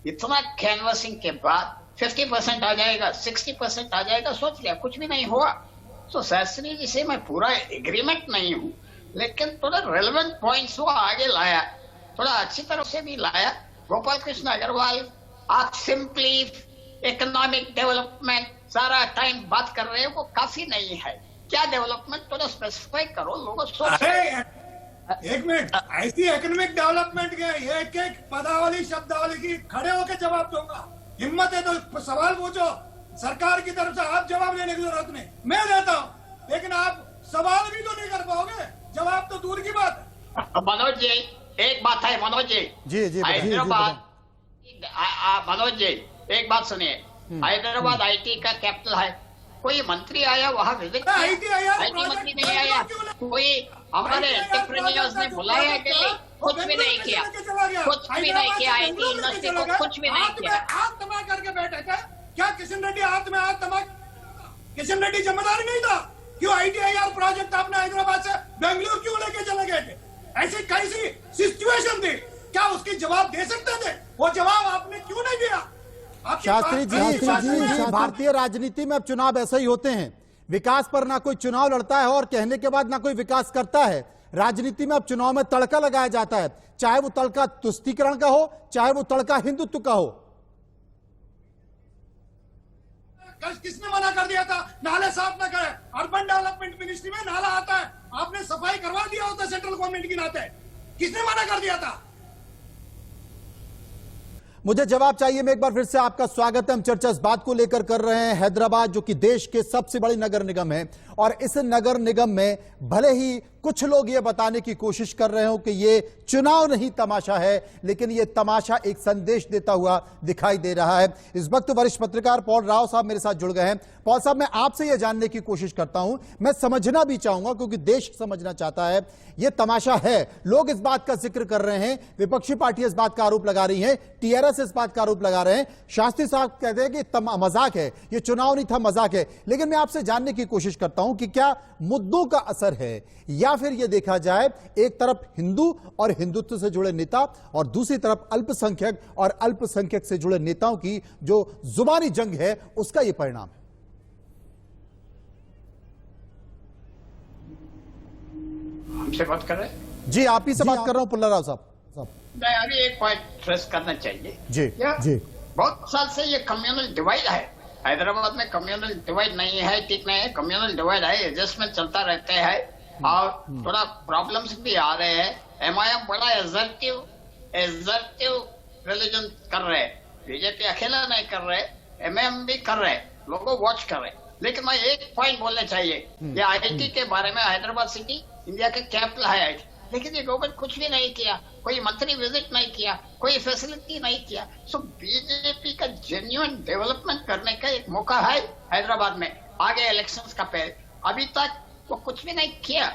इतना कैनवसिंग के बाद 50% आ जाएगा, 60% आ जाएगा, सोच लिया कुछ भी नहीं हुआ। तो शास्त्री जी से मैं पूरा एग्रीमेंट नहीं हूं, लेकिन थोड़ा रेलेवेंट पॉइंट्स वो आगे लाया, थोड़ा अच्छी तरह से भी लाया। गोपाल कृष्ण अग्रवाल आप सिंपली इकोनॉमिक डेवलपमेंट सारा टाइम बात कर रहे हो, वो काफी नहीं है। क्या डेवलपमेंट थोड़ा स्पेसिफाई करो, लोगों सोच। एक मिनट, ऐसी इकोनॉमिक डेवलपमेंट के एक एक पदावली शब्दावली की खड़े होकर जवाब दूंगा। हिम्मत है तो सवाल पूछो, सरकार की तरफ से आप जवाब देने की जरूरत नहीं, मैं देता हूँ, लेकिन आप सवाल भी तो नहीं कर पाओगे, जवाब तो दूर की बात है। मनोज जी एक बात है, मनोज जी हैदराबाद, मनोज जी एक बात सुनिए, हैदराबाद आईटी का कैपिटल है, कोई मंत्री आया वहाँ विजिट किया? आईटी मंत्री नहीं आया, कोई हमारे एंटरप्रेन्योर्स ने बुलाया दिल्ली, कुछ भी नहीं किया, कुछ भी नहीं किया, आईटी इंडस्ट्री को कुछ भी नहीं किया। हाथ दबा करके बैठे थे क्या किशन रेड्डी? हाथ में हाथ दबा, किशन रेड्डी जिम्मेदार नहीं था? क्यों आईटीआईआर प्रोजेक्ट आपने हैदराबाद से बेंगलुरु क्यों लेके चले गए थे? ऐसी कैसी सिचुएशन थी, क्या उसकी जवाब दे सकते थे? वो जवाब आपने क्यों नहीं दिया? शास्त्री जी, भारतीय राजनीति में अब चुनाव ऐसे ही होते हैं, विकास पर ना कोई चुनाव लड़ता है और कहने के बाद ना कोई विकास करता है। राजनीति में अब चुनाव में तड़का लगाया जाता है, चाहे वो तड़का तुष्टीकरण का हो, चाहे वो तड़का हिंदुत्व का हो। कल किसने मना कर दिया था नाले साफ न करें? अर्बन डेवलपमेंट मिनिस्ट्री में नाला आता है, आपने सफाई करवा दिया होता सेंट्रल गवर्नमेंट की नाते, किसने मना कर दिया था? मुझे जवाब चाहिए। मैं एक बार फिर से आपका स्वागत है। हम चर्चा इस बात को लेकर कर रहे हैं, हैदराबाद जो कि देश के सबसे बड़ी नगर निगम है, और इस नगर निगम में भले ही कुछ लोग ये बताने की कोशिश कर रहे हो कि ये चुनाव नहीं तमाशा है, लेकिन ये तमाशा एक संदेश देता हुआ दिखाई दे रहा है। इस वक्त वरिष्ठ पत्रकार पॉल राव साहब मेरे साथ जुड़ गए हैं। पॉल साहब, मैं आपसे ये जानने की कोशिश करता हूं, मैं समझना भी चाहूंगा क्योंकि देश समझना चाहता है, ये तमाशा है, लोग इस बात का जिक्र कर रहे हैं, विपक्षी पार्टियां इस बात का आरोप लगा रही हैं, टीआरएस इस बात का आरोप लगा रहे हैं, शास्त्री साहब कहते हैं कि मजाक है, ये चुनाव नहीं था, मजाक है। लेकिन मैं आपसे जानने की कोशिश करता हूं कि क्या मुद्दों का असर है, या फिर यह देखा जाए एक तरफ हिंदू और हिंदुत्व से जुड़े नेता और दूसरी तरफ अल्पसंख्यक और अल्पसंख्यक से जुड़े नेताओं की जो जुबानी जंग है, उसका यह परिणाम है? हमसे बात कर रहे हैं? जी, आप ही से बात कर रहा हूं पुल्ला राव साहब। मैं अभी एक पॉइंट स्ट्रेस करना चाहिए। जी, बहुत साल से ये कम्युनल डिवाइड है हैदराबाद में, कम्युनल डिवाइड नहीं है, ठीक नहीं है, कम्युनल डिवाइड है, एडजस्टमेंट चलता रहते हैं और थोड़ा प्रॉब्लम्स भी आ रहे हैं। एमआईएम बड़ा एजर्टिव रिलीजन कर रहे हैं, बीजेपी अकेला नहीं कर रहे, एमआईएम भी कर रहे, लोगों वॉच कर रहे। लेकिन मैं एक पॉइंट बोलना चाहिए, ये आईटी के बारे में, हैदराबाद सिटी इंडिया का कैपिटल है, लेकिन ये गवर्नमेंट कुछ भी नहीं किया, कोई मंत्री विजिट नहीं किया, कोई फैसिलिटी नहीं किया। सो बीजेपी का जेन्युइन डेवलपमेंट करने का एक मौका है हैदराबाद में, आगे इलेक्शंस का पहले, अभी तक वो कुछ भी नहीं किया।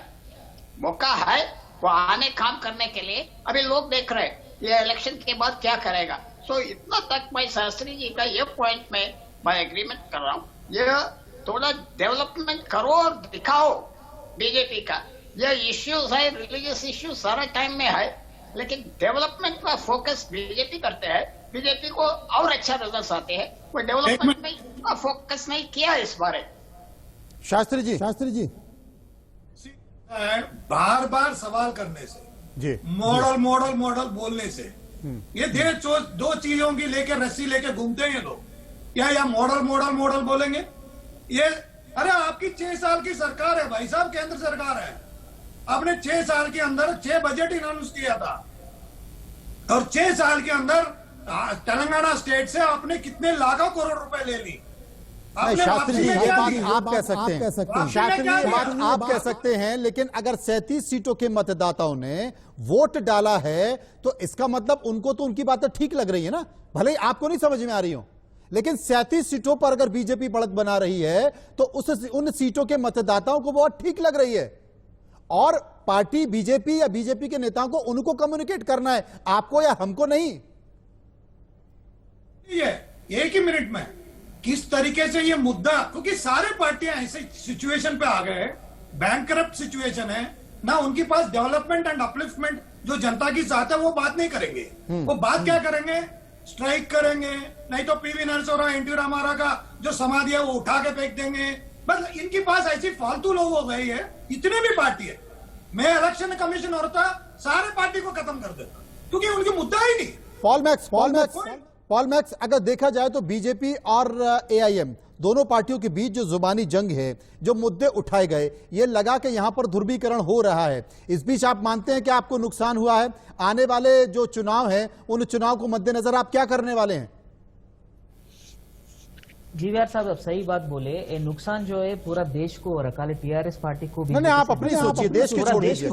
मौका है वो आने काम करने के लिए, अभी लोग देख रहे हैं ये इलेक्शन के बाद क्या करेगा। सो इतना तक मैं शास्त्री जी का ये पॉइंट में मैं एग्रीमेंट कर रहा हूँ, ये थोड़ा डेवलपमेंट करो और दिखाओ बीजेपी का। ये इश्यूज है, रिलीजियस इश्यूज सारा टाइम में है, लेकिन डेवलपमेंट का फोकस बीजेपी करते हैं, बीजेपी को और अच्छा रिजल्ट आते हैं, वो डेवलपमेंट में फोकस नहीं किया इस बारे। शास्त्री जी बार बार सवाल करने से जी, मॉडल बोलने से, ये दो चीजों की लेकर रस्सी लेकर घूमते हैं लोग, या मॉडल बोलेंगे ये? अरे आपकी 6 साल की सरकार है भाई साहब, केंद्र सरकार है, आपने 6 साल के अंदर 6 बजट अनाउंस किया था, और 6 साल के अंदर तेलंगाना स्टेट से आपने कितने लाखों करोड़ रुपए ले ली। शास्त्री जी, ये बात आप कह सकते हैं, शास्त्री जी ये बात आप कह सकते हैं, लेकिन अगर 37 सीटों के मतदाताओं ने वोट डाला है तो इसका मतलब उनको तो उनकी बातें ठीक लग रही है ना, भले ही आपको नहीं समझ में आ रही हो, लेकिन 37 सीटों पर अगर बीजेपी बढ़त बना रही है तो उन सीटों के मतदाताओं को बहुत ठीक लग रही है, और पार्टी बीजेपी या बीजेपी के नेताओं को उनको कम्युनिकेट करना है, आपको या हमको नहीं। ये एक ही मिनट में किस तरीके से ये मुद्दा, क्योंकि सारे पार्टियां ऐसे सिचुएशन पे आ गए, बैंकरप्ट सिचुएशन है ना, उनके पास डेवलपमेंट एंड अपलिफ्टमेंट जो जनता की साथ है वो बात नहीं करेंगे। वो बात क्या करेंगे? स्ट्राइक करेंगे, नहीं तो पीवी नरसिम्हा राव, एनटी रामाराव का जो समाधि है वो उठा के फेंक देंगे। बस इनके पास ऐसी फालतू लोग हो गए हैं, इतने भी पार्टी है। मैं इलेक्शन कमीशन होता सारे पार्टी को खत्म कर देता, क्योंकि उनकी मुद्दा ही नहीं। पॉल मैक्स, अगर देखा जाए तो बीजेपी और एआईएम दोनों पार्टियों के बीच जो जुबानी जंग है, जो मुद्दे उठाए गए, ये लगा कि यहां पर ध्रुवीकरण हो रहा है। इस बीच आप मानते हैं कि आपको नुकसान हुआ है? आने वाले जो चुनाव हैं, उन चुनाव को मद्देनजर आप क्या करने वाले हैं? जीवीआर साहब अब सही बात बोले, ये नुकसान जो है पूरा देश को और अकाली टीआरएस पार्टी को भी। नहीं, आप अपनी सोचिए, देश के छोड़ दीजिए,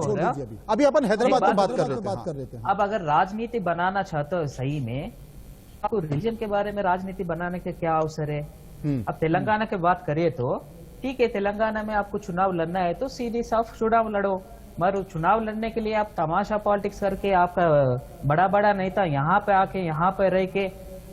अभी अपन हैदराबाद की बात कर लेते हैं। अब अगर राजनीति बनाना चाहते हो सही में, आपको रीजन के बारे में राजनीति बनाने के क्या अवसर है? अब तेलंगाना की बात करिए तो ठीक है, तेलंगाना में आपको चुनाव लड़ना है तो सीधे साफ चुनाव लड़ो, मगर चुनाव लड़ने के लिए आप तमाशा पॉलिटिक्स करके आपका बड़ा बड़ा नेता यहाँ पे आके यहाँ पे रह के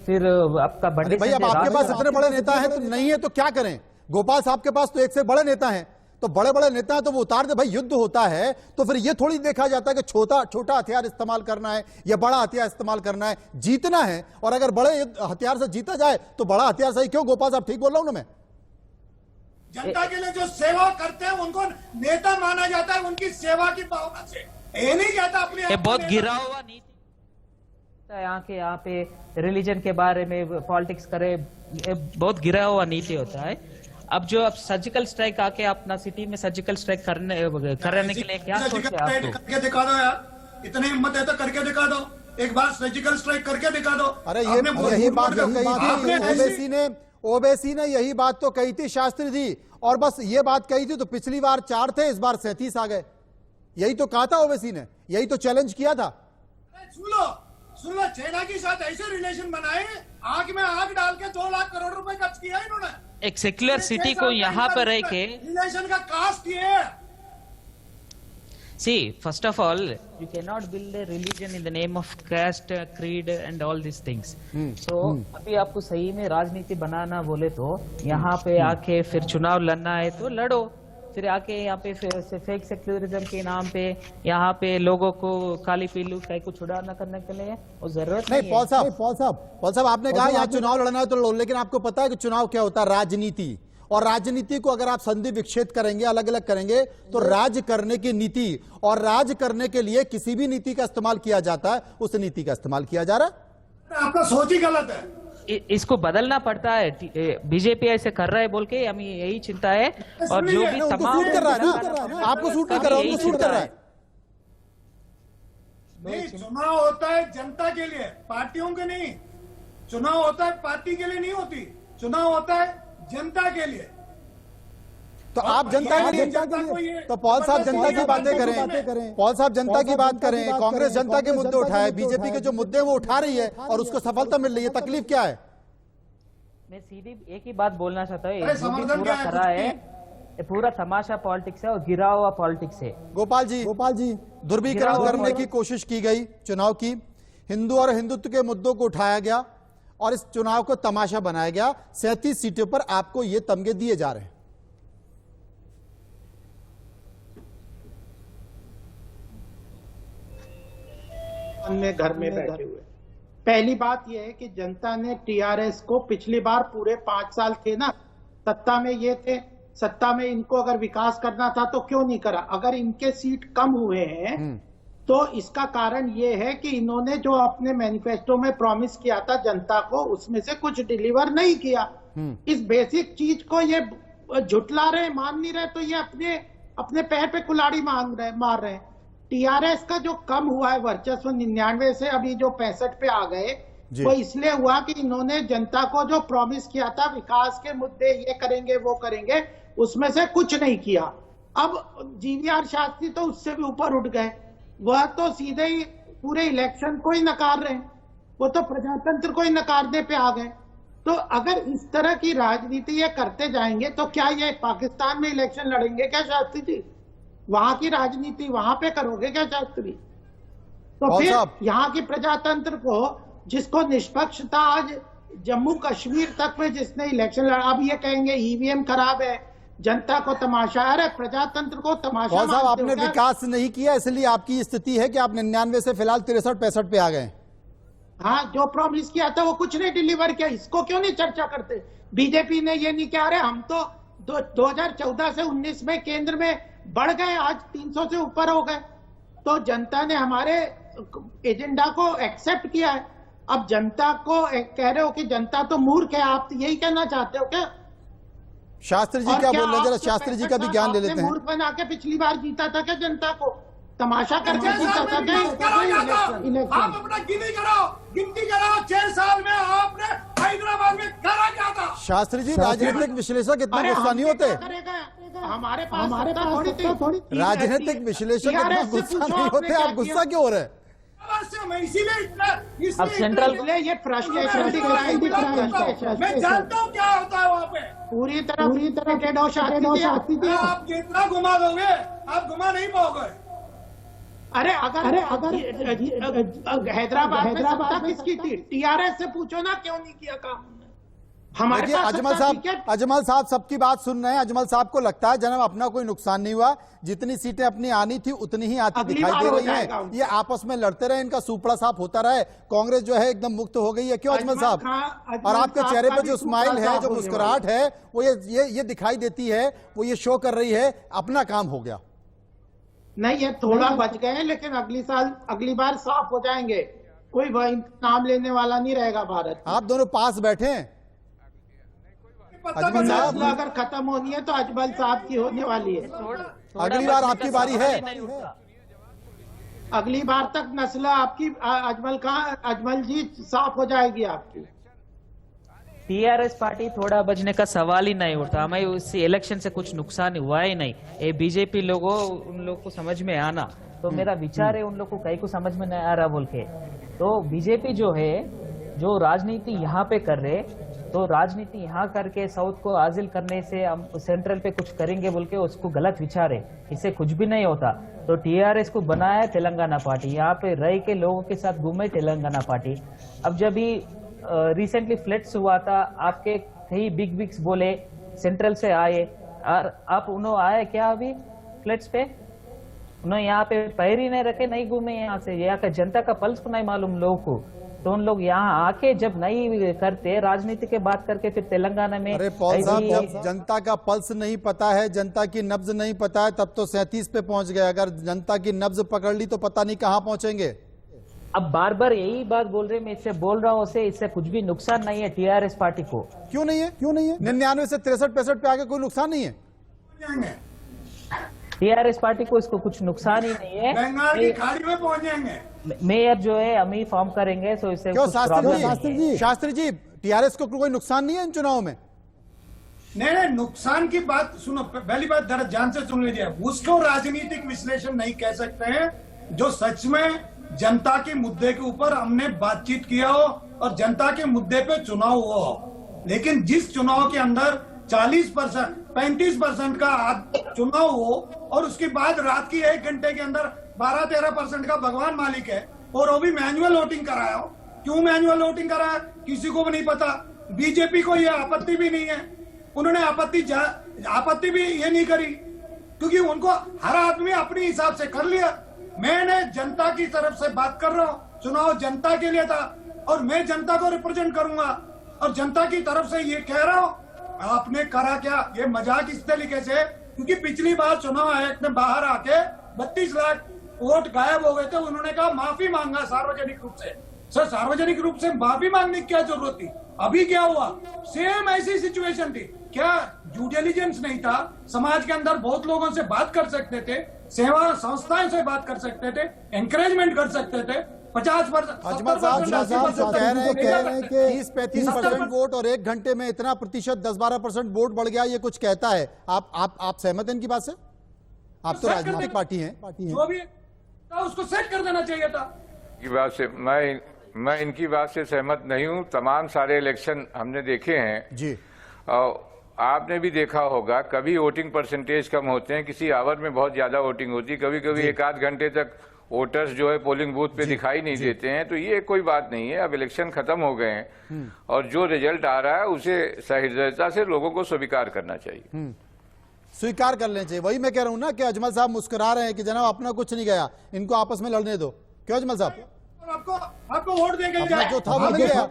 फिर आपका बड़े भाई, अब आपके पास इतने बड़े नेता हैं तो नहीं है तो क्या करें? गोपाल साहब के पास तो एक से बड़े नेता हैं, तो बड़े बड़े नेता हैं तो वो उतार दे। भाई युद्ध होता है तो फिर ये थोड़ी देखा जाता है कि छोटा हथियार इस्तेमाल करना है या बड़ा हथियार इस्तेमाल करना है, जीतना है। और अगर बड़े हथियार से जीता जाए तो बड़ा हथियार सही क्यों? गोपाल साहब ठीक बोल रहा हूं ना मैं? जनता के लिए जो सेवा करते हैं उनको नेता माना जाता है, उनकी सेवा की भावना से। ये नहीं कहता अपने बहुत गिरा हुआ नीति यहाँ पे रिलीजन के बारे में पॉलिटिक्स करे, बहुत गिरा हुआ नीति होता है। अब जो अब सर्जिकल स्ट्राइक आके अपना सिटी में सर्जिकल स्ट्राइक करने के लिए क्या सोचते हैं आप? करके दिखा दो यार, इतनी हिम्मत है तो करके दिखा दो, एक बार सर्जिकल स्ट्राइक करके दिखा दो। अरे यही बात जो कही थी ओवैसी ने यही बात तो कही थी शास्त्री जी, और बस ये बात कही थी तो पिछली बार 4 थे, इस बार 37 आ गए। यही तो कहा था ओवैसी ने, यही तो चैलेंज किया था। सुन लो, चाइना के साथ ऐसे रिलेशन बनाए, आग में आग डाल के 2 लाख करोड़ रुपए खर्च किया इन्होंने। एक सेक्युलर सिटी को यहाँ पर रह के रिलेशन का कास्ट ये। See, first of all, you cannot build a religion in the name of caste, creed and all these things. So, अभी आपको सही में राजनीति बनाना बोले तो यहाँ पे आके फिर चुनाव लड़ना है तो लड़ो, फिर आके यहाँ पे फेक सेक्युलरिज्म के नाम पे यहाँ पे लोगों को काली पीलू कहीं को छुड़ाना करने के लिए वो जरूरत नहीं। पॉल साहब आपने कहा यहाँ चुनाव लड़ना है तो लो, लेकिन आपको पता है कि चुनाव क्या होता है? राजनीति। और राजनीति को अगर आप संधि विच्छेद करेंगे, अलग अलग करेंगे, तो राज करने की नीति, और राज करने के लिए किसी भी नीति का इस्तेमाल किया जाता है, उस नीति का इस्तेमाल किया जा रहा है। आपका सोच ही गलत है, इसको बदलना पड़ता है। बीजेपी ऐसे कर रहा है बोल के हमें यही चिंता है, और जो भी तमाम सूट कर रहा है ना, आपको सूट नहीं कर रहा, उनको सूट कर रहा है। नहीं, चुनाव होता है जनता के लिए, पार्टियों के नहीं। चुनाव होता है पार्टी के लिए नहीं होती, चुनाव होता है जनता के लिए। तो आप जनता के लिए, तो पॉल साहब जनता की बातें करें, पॉल साहब जनता की बात करें। कांग्रेस जनता के मुद्दे उठाए, बीजेपी के जो मुद्दे वो उठा रही है और उसको सफलता मिल रही है, तकलीफ क्या है? मैं सीधी एक ही बात बोलना चाहता हूँ, पूरा करा है, ये पूरा तमाशा पॉलिटिक्स है और गिरा हुआ पॉलिटिक्स है। गोपाल जी, ध्रुवीकरण करने की कोशिश की गई चुनाव की, हिंदू और हिंदुत्व के मुद्दों को उठाया गया और इस चुनाव को तमाशा बनाया गया। 37 सीटों पर आपको ये तमगे दिए जा रहे हैं। हमने घर में बैठे हुए, पहली बात यह है कि जनता ने टीआरएस को पिछली बार पूरे 5 साल थे ना, सत्ता में ये थे, सत्ता में इनको अगर विकास करना था तो क्यों नहीं करा? अगर इनके सीट कम हुए हैं तो इसका कारण ये है कि इन्होंने जो अपने मैनिफेस्टो में प्रॉमिस किया था जनता को, उसमें से कुछ डिलीवर नहीं किया। इस बेसिक चीज को ये झुटला रहे, मान नहीं रहे, तो ये अपने पैर पे कुल्हाड़ी मार रहे हैं। टीआरएस का जो कम हुआ है वर्चस्व 99 से अभी जो 65 पे आ गए, वो इसलिए हुआ कि इन्होंने जनता को जो प्रॉमिस किया था विकास के मुद्दे ये करेंगे वो करेंगे, उसमें से कुछ नहीं किया। अब जीवीआर शास्त्री तो उससे भी ऊपर उठ गए, वह तो सीधे ही पूरे इलेक्शन को ही नकार रहे हैं, वो तो प्रजातंत्र को ही नकारने पे आ गए। तो अगर इस तरह की राजनीति ये करते जाएंगे तो क्या ये पाकिस्तान में इलेक्शन लड़ेंगे क्या शास्त्री जी? वहां की राजनीति वहां पे करोगे क्या शास्त्री? तो फिर यहाँ की प्रजातंत्र को, जिसको निष्पक्षता आज जम्मू कश्मीर तक में जिसने इलेक्शन लड़ा, अब ये कहेंगे ईवीएम खराब है, जनता को तमाशा, अरे प्रजातंत्र को तमाशा कौन साहब मानते हो आपने क्या? विकास नहीं किया, इसलिए आपकी स्थिति है कि आप 99 से फिलहाल 63-65 पे आ गए। हाँ, जो प्रॉमिस किया था वो कुछ नहीं डिलीवर किया, इसको क्यों नहीं चर्चा करते? बीजेपी ने ये नहीं कह रहे हम तो 2014 से 19 में केंद्र में बढ़ गए, आज 300 से ऊपर हो गए, तो जनता ने हमारे एजेंडा को एक्सेप्ट किया है। अब जनता को कह रहे हो कि जनता तो मूर्ख है, आप यही कहना चाहते हो क्या? शास्त्री जी और क्या क्या बोल रहे हैं, जरा आप शास्त्री जी का भी ज्ञान ले लेते हैं। मूर्ख बना के पिछली बार जीता था क्या जनता को? तमाशा करके छह जीता साल था में क्या? विकास करा जाता। आप अपना गिनती कराओ 6 साल में आपने हैदराबाद में करा क्या था? शास्त्री जी, राजनीतिक विश्लेषक इतना अरे गुस्सा नहीं हम होते? क्या करेगा? हमारे पास थोड़ी थी। राजनीतिक विश्लेषक इतना TRS से गुस्सा पूछो नहीं आपने होते, क्या आप गुस्सा किया? क्यों हो रहे हैं? मैं इसीलिए अब सेंट्रल इसलिए ये फ्रस्ट्रेशन दिख रहा है, मैं जानता हूँ क्या होता है वहाँ पे। पूरी तरह टेढ़ोश आती थी। आप कितना घुमा दोगे, आप घुमा नहीं पाओगे। अरे अगर हैदराबाद में सत्ता किसकी थी? टीआरएस से पूछो ना, क्यों नहीं किया काम? हमारे देखिए पास अजमल सत्ता थी क्या? अजमल साहब सबकी बात सुन रहे हैं। अजमल साहब को लगता है जनाब अपना कोई नुकसान नहीं हुआ, जितनी सीटें अपनी आनी थी उतनी ही आती अगली दिखाई बार दे हो रही जाएगा हैं। उनका। ये आपस में लड़ते रहे, इनका सुपड़ा साफ होता रहे, कांग्रेस जो है एकदम मुक्त हो गई है। क्यों अजमल साहब? और आपके चेहरे पर जो स्माइल है, जो मुस्कुराहट है, वो ये दिखाई देती है, वो ये शो कर रही है अपना काम हो गया। नहीं, ये थोड़ा बच गए, लेकिन अगली बार साफ हो जाएंगे। कोई नाम लेने वाला नहीं रहेगा भारत। आप दोनों पास बैठे हैं। अजमल साहब, नस्ल अगर खत्म होनी है तो अजमल साहब की होने वाली है। अगली बार आपकी बारी है। अगली बार तक नस्ल आपकी अजमल जी साफ हो जाएगी आपकी। टीआरएस पार्टी थोड़ा बचने का सवाल ही नहीं उठता। हमें इस इलेक्शन से कुछ नुकसान हुआ ही नहीं। ये बीजेपी लोगों उन लोग को समझ में आना, तो मेरा विचार है उन लोग को कहीं को समझ में नहीं आ रहा बोल के। तो बीजेपी जो है, जो राजनीति यहाँ पे कर रहे, तो राजनीति यहाँ करके साउथ को हासिल करने से हम सेंट्रल पे कुछ करेंगे बोल के उसको गलत विचार है। इससे कुछ भी नहीं होता। तो टीआरएस को बनाया है तेलंगाना पार्टी, यहाँ पे रह के लोगों के साथ घूमे तेलंगाना पार्टी। अब जब भी रिसेंटली फ्लड्स हुआ था, आपके कई बिग्स बोले सेंट्रल से आए, और आप उन्होंने आए क्या अभी फ्लड्स पे? उन्होंने यहाँ पे पैर ही नहीं रखे, नहीं घूमे यहाँ से। यहाँ का जनता का पल्स को नहीं मालूम लोगों को। तो उन लोग यहाँ आके जब नहीं करते, राजनीति के बात करके फिर तेलंगाना में। अरे पॉल साहब, जब जनता का पल्स नहीं पता है, जनता की नब्ज नहीं पता है, तब तो 37 पे पहुंच गए। अगर जनता की नब्ज पकड़ ली तो पता नहीं कहां पहुंचेंगे। अब बार बार यही बात बोल रहे, मैं इससे बोल रहा हूँ, इससे कुछ भी नुकसान नहीं है टीआरएस पार्टी को। क्यों नहीं है? 99 से 63-65 पे आगे कोई नुकसान नहीं है। टीआरएस पार्टी को इसको कुछ नुकसान ही नहीं है। बंगाल की खाड़ी में पहुंच जाएंगे। मेयर जो है हम ही फॉर्म करेंगे, तो इससे क्यों कुछ प्रॉब्लम नहीं है। शास्त्री जी, टीआरएस को कोई नुकसान नहीं है इन चुनाव में? नहीं, नुकसान की बात सुनो। पहली बात जरा ध्यान से सुन लीजिए। उसको राजनीतिक विश्लेषण नहीं कह सकते हैं जो सच में जनता के मुद्दे के ऊपर हमने बातचीत किया हो और जनता के मुद्दे पे चुनाव हुआ हो। लेकिन जिस चुनाव के अंदर 40%, 35% का चुनाव हो और उसके बाद रात की 1 घंटे के अंदर 12-13% का भगवान मालिक है, और वो भी मैनुअल वोटिंग कराया हो। क्यों मैनुअल वोटिंग कराया किसी को भी नहीं पता। बीजेपी को यह आपत्ति भी नहीं है, उन्होंने आपत्ति भी ये नहीं करी, क्योंकि उनको हर आदमी अपने हिसाब से कर लिया। मैंने जनता की तरफ से बात कर रहा हूँ, चुनाव जनता के लिए था और मैं जनता को रिप्रेजेंट करूंगा, और जनता की तरफ से ये कह रहा हूँ। आपने करा क्या? ये मजाक इस तरीके से, क्योंकि पिछली बार चुनाव आयोग ने बाहर आके 32 लाख वोट गायब हो गए थे। उन्होंने कहा माफी मांगा सार्वजनिक रूप से। सर, सार्वजनिक रूप से माफी मांगने की क्या जरूरत थी? अभी क्या हुआ? सेम ऐसी सिचुएशन थी। क्या ड्यू डिलिजेंस नहीं था? समाज के अंदर बहुत लोगों से बात कर सकते थे, सेवा संस्थाओं से बात कर सकते थे, एनकरेजमेंट कर सकते थे। 50%, अजमल साहब जो कह रहे हैं कि 30-35% वोट और 1 घंटे में इतना प्रतिशत 10-12% वोट बढ़ गया, ये कुछ कहता है। आप सहमत हैं इनकी बात से? आप तो राजनीतिक पार्टी हैं। जो भी था उसको सेट कर देना चाहिए था। की बात से मैं इनकी बात से सहमत नहीं हूं। तमाम सारे इलेक्शन हमने देखे हैं जी, और आपने भी देखा होगा, कभी वोटिंग परसेंटेज कम होते हैं, किसी आवर में बहुत ज्यादा वोटिंग होती है, कभी कभी 1 आध घंटे तक वोटर्स जो है पोलिंग बूथ पे दिखाई नहीं देते हैं, तो ये कोई बात नहीं है। अब इलेक्शन खत्म हो गए हैं और जो रिजल्ट आ रहा है उसे सहृदयता से लोगों को स्वीकार करना चाहिए। स्वीकार कर लेना चाहिए। वही मैं कह रहा हूं ना कि अजमल साहब मुस्कुरा रहे हैं कि जनाब अपना कुछ नहीं गया, इनको आपस में लड़ने दो। क्यों अजमल साहब? आपको वोट देंगे, अपना जो था वो मिल गया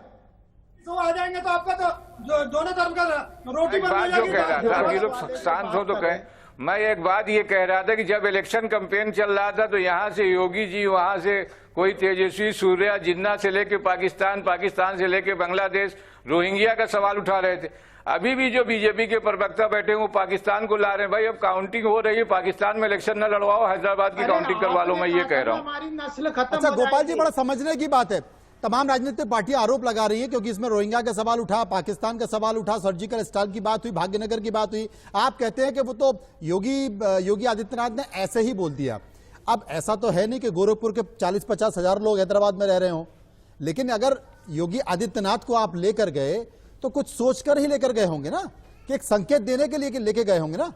तो आ जाएंगे तो आपका तो जो दोनों तरफ का रोटी बन बात जो कह रहा था कि लोग शांत हो तो कहें। मैं एक बात ये कह रहा था कि जब इलेक्शन कैंपेन चल रहा था तो यहाँ से योगी जी, वहां से कोई तेजस्वी सूर्या, जिन्ना से लेके पाकिस्तान, पाकिस्तान से लेके बांग्लादेश, रोहिंग्या का सवाल उठा रहे थे। अभी भी जो बीजेपी के प्रवक्ता बैठे हैं वो पाकिस्तान को ला रहे हैं। भाई अब काउंटिंग हो रही है, पाकिस्तान में इलेक्शन न लड़वाओ, हैदराबाद की काउंटिंग करवा लो, मैं ये कह रहा हूँ। हमारी नस्ल खत्म अच्छा हो गोपाल जी, जाएगी। बड़ा समझने की बात है। तमाम राजनीतिक पार्टियां आरोप लगा रही हैं क्योंकि इसमें रोहिंग्या का सवाल उठा, पाकिस्तान का सवाल उठा, सर्जिकल स्ट्राइक की बात हुई, भाग्यनगर की बात हुई। आप कहते हैं कि वो तो योगी आदित्यनाथ ने ऐसे ही बोल दिया। अब ऐसा तो है नहीं कि गोरखपुर के 40-50 हजार लोग हैदराबाद में रह रहे हों, लेकिन अगर योगी आदित्यनाथ को आप लेकर गए तो कुछ सोचकर ही लेकर गए होंगे ना, कि एक संकेत देने के लिए लेके गए होंगे ना।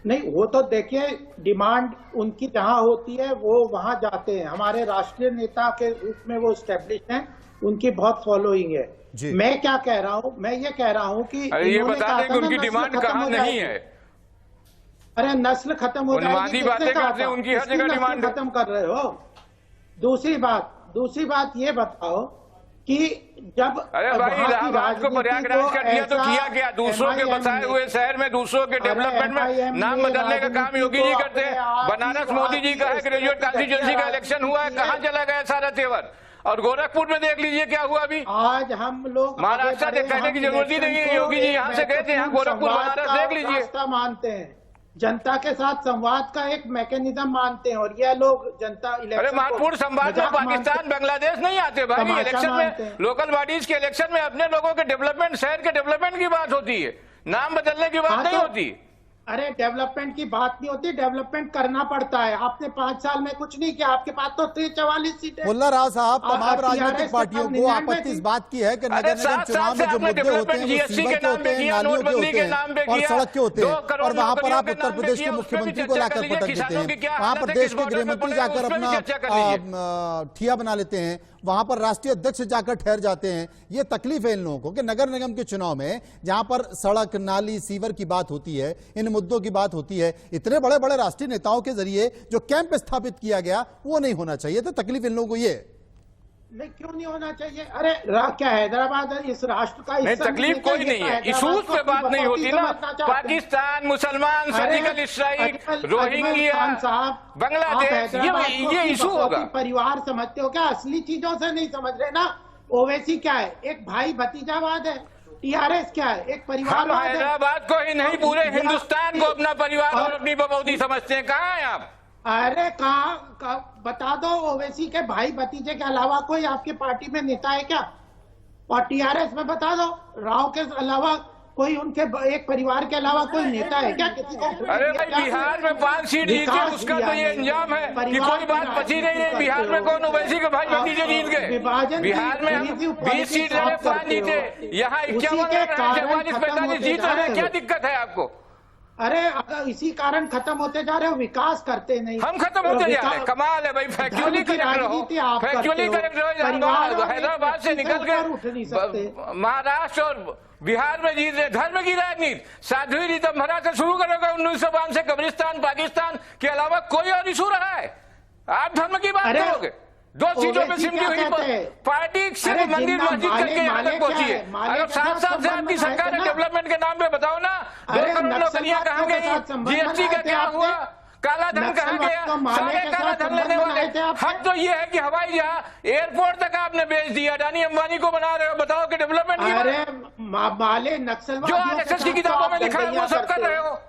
नहीं, वो तो देखिए डिमांड उनकी जहां होती है वो वहां जाते हैं। हमारे राष्ट्रीय नेता के रूप में वो स्टैब्लिश हैं, उनकी बहुत फॉलोइंग है। मैं क्या कह रहा हूं, मैं ये कह रहा हूं कि अरे ये बता दें कि उनकी डिमांड कहाँ नहीं है। अरे नस्ल खत्म हो जाएगी, बातें करते हैं, उनकी हर जगह डिमांड खत्म कर रहे हो। दूसरी बात ये बताओ कि जब अरे भाई इलाहाबाद को प्रयागराज कर दिया तो किया क्या? दूसरों के बसाए हुए शहर में दूसरों के डेवलपमेंट में नाम बदलने का काम योगी जी करते हैं। बनारस मोदी जी का है, ग्रेजुएट कॉन्स्टिट्यूंसी का इलेक्शन हुआ है, कहाँ चला गया सारा तेवर? और गोरखपुर में देख लीजिए क्या हुआ अभी। आज हम लोग महाराष्ट्र कहने की जरूरत ही नहीं है, योगी जी यहाँ से गए थे, यहाँ गोरखपुर बनारस देख लीजिए। मानते हैं, जनता के साथ संवाद का एक मैकेनिज्म मानते हैं, और ये लोग जनता अरे महत्वपूर्ण संवाद में पाकिस्तान बांग्लादेश नहीं आते भाई। इलेक्शन में, लोकल बॉडीज के इलेक्शन में अपने लोगों के डेवलपमेंट, शहर के डेवलपमेंट की बात होती है, नाम बदलने की बात नहीं होती। अरे डेवलपमेंट की बात नहीं होती, डेवलपमेंट करना पड़ता है। आपने 5 साल में कुछ नहीं किया, आपके पास तो 44 सीटें। मुल्ला राव साहब, तमाम राजनीतिक पार्टियों को आपत्ति इस बात की है कि नगर निगम चुनाव में जो मुद्दे होते हैं वो सीवर के होते हैं, नालियों के होते हैं और सड़क के होते हैं, और वहां पर आप उत्तर प्रदेश के मुख्यमंत्री को लाकर पटक देते हैं। वहां पर देश के गृहमंत्री जाकर अपना ठिया बना लेते हैं, वहां पर राष्ट्रीय अध्यक्ष जाकर ठहर जाते हैं। ये तकलीफ है इन लोगों को कि नगर निगम के चुनाव में जहां पर सड़क, नाली, सीवर की बात होती है, इन मुद्दों की बात होती है, इतने बड़े बड़े राष्ट्रीय नेताओं के जरिए जो कैंप स्थापित किया गया वो नहीं होना चाहिए। तो तकलीफ इन लोगों को ये नहीं, क्यों नहीं होना चाहिए? अरे क्या हैदराबाद इस राष्ट्र का नहीं, तकलीफ कोई नहीं है, इशूज पे बात नहीं होती ना। पाकिस्तान, मुसलमान, सर्जिकल स्ट्राइक, रोहिंग्या, बांग्लादेश, ये इशू होगा। परिवार समझते हो क्या? असली चीजों से नहीं समझ रहे ना। ओवैसी क्या है? एक भाई भतीजावाद है। टीआरएस क्या है? एक परिवार। हैदराबाद को ही नहीं, पूरे हिंदुस्तान को अपना परिवार और अपनी बबौदी समझते हैं। कहाँ है आप? अरे कहाँ बता दो, ओवैसी के भाई भतीजे के अलावा कोई आपकी पार्टी में नेता है क्या? और टीआरएस में बता दो, राव के अलावा कोई, उनके एक परिवार के अलावा कोई नेता है क्या? किसी को? अरे भाई बिहार में 5 सीट जीते, उसका तो ये इंजाम है कि कोई बात बची नहीं है। बिहार में कौन ओवैसी के भाई भतीजे जीत गए? बिहार में हम 20 सीट रहे, 5 जीते, यहाँ 51, 44, 45 जीत रहे हैं। क्या दिक्कत है आपको? अरे अगर इसी कारण खत्म होते जा रहे हो, विकास करते नहीं। हम खत्म होते जा रहे हैं। कमाल है भाई, फैक्चुअली करेक्ट रहो, फैक्चुअली करेक्ट रहो। हैदराबाद से निकल के महाराष्ट्र और बिहार में जीत रहे। धर्म की राजनीति साध्वी रीतम्भरा से शुरू करोगे 1952 से, कब्रिस्तान, पाकिस्तान के अलावा कोई और इशू रहा है? आप धर्म की बात करोगे? 2 सीटों में सिमटी हुई पार्टी सिर्फ मंदिर मस्जिद करके यहाँ तक पहुंची है। अगर 7 साल से आपकी सरकार है, डेवलपमेंट के नाम पे बताओ ना, 2 करोड़ नौकरियां कहाँ गई? जीएसटी का क्या हुआ? काला धन कहाँ गया? सारे काला धन लेने वाले। हद तो ये है कि हवाई जहाज, एयरपोर्ट तक आपने बेच दिया, अडानी अंबानी को बना रहे हो। बताओ कि डेवलपमेंट की? अरे माले नक्सलवाद जो आरएसएस की किताबों में लिखा है वो सब कर रहे हो।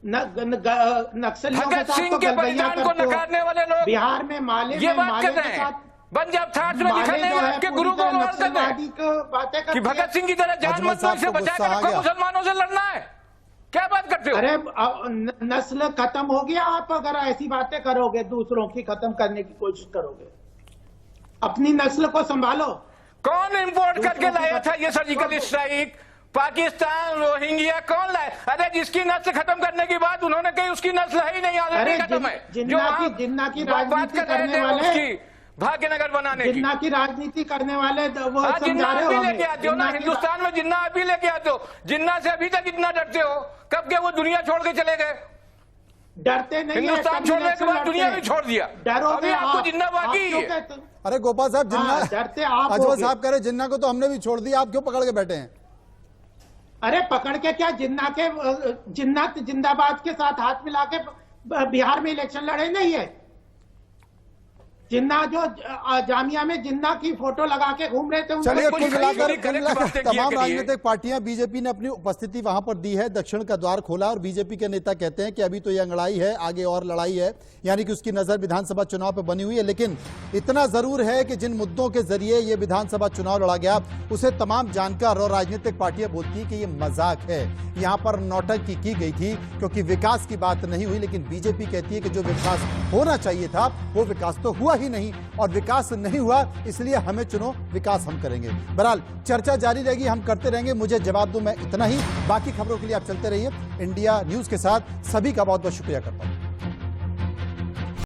नक्सलियों भगत सिंह के बलिदान को नकारने वाले लोग बिहार में माले ये बात कर रहे हैं। पंजाब थाट में लिखा नहीं है आपके गुरु को मार कर रहे कि भगत सिंह की तरह जान मत दो, इसे बचा के रखो, मुसलमानों से लड़ना है। क्या बात करते हो? अरे नस्ल खत्म हो गया। आप अगर ऐसी बातें करोगे, दूसरों की खत्म करने की कोशिश करोगे, अपनी नस्ल को संभालो। कौन इंपोर्ट करके लाया था ये सर्जिकल स्ट्राइक? पाकिस्तान रोहिंग्या कौन लाए? अरे जिसकी नस्ल खत्म करने की बात उन्होंने कही, उसकी नस्ल है ही नहीं, ऑलरेडी खत्म है। जिन्ना की राजनीति करने वाले, उसकी भाग्यनगर बनाने की, जिन्ना की राजनीति करने वाले वो जिन्ना समझा रहे आप भी हो लेके आते हो ना हिंदुस्तान में, जिन्ना आप भी लेके आते हो। जिन्ना से अभी तक इतना डरते हो, कब के वो दुनिया छोड़ के चले गए? डरते नहीं, हिंदुस्तान छोड़ने के बाद दुनिया भी छोड़ दिया, अभी आपको जिन्ना बाकी है। अरे गोपाल साहब, जिन्ना डरते आप अजहर साहब कह रहे जिन्ना को तो हमने भी छोड़ दिया, आप क्यों पकड़ के बैठे हैं? अरे पकड़ के क्या, जिन्ना के जिन्ना जिंदाबाद के साथ हाथ मिला के बिहार में इलेक्शन लड़े नहीं है। जिन्ना जो जामिया में जिन्ना की फोटो लगा के घूम रहे थे। चलिए, कुल मिलाकर तमाम राजनीतिक पार्टियां, बीजेपी ने अपनी उपस्थिति वहां पर दी है, दक्षिण का द्वार खोला, और बीजेपी के नेता कहते हैं कि अभी तो ये अंगड़ाई है, आगे और लड़ाई है, यानी कि उसकी नजर विधानसभा चुनाव पर बनी हुई है। लेकिन इतना जरूर है कि जिन मुद्दों के जरिए ये विधानसभा चुनाव लड़ा गया, उसे तमाम जानकार और राजनीतिक पार्टियां बोलती है कि ये मजाक है, यहां पर नौटंकी की गई थी, क्योंकि विकास की बात नहीं हुई। लेकिन बीजेपी कहती है कि जो विकास होना चाहिए था वो विकास तो हुआ ही नहीं, और विकास नहीं हुआ इसलिए हमें चुनो, विकास हम करेंगे। बहरहाल चर्चा जारी रहेगी, हम करते रहेंगे। मुझे जवाब दूं मैं इतना ही, बाकी खबरों के लिए आप चलते रहिए इंडिया न्यूज के साथ। सभी का बहुत बहुत शुक्रिया करता हूं।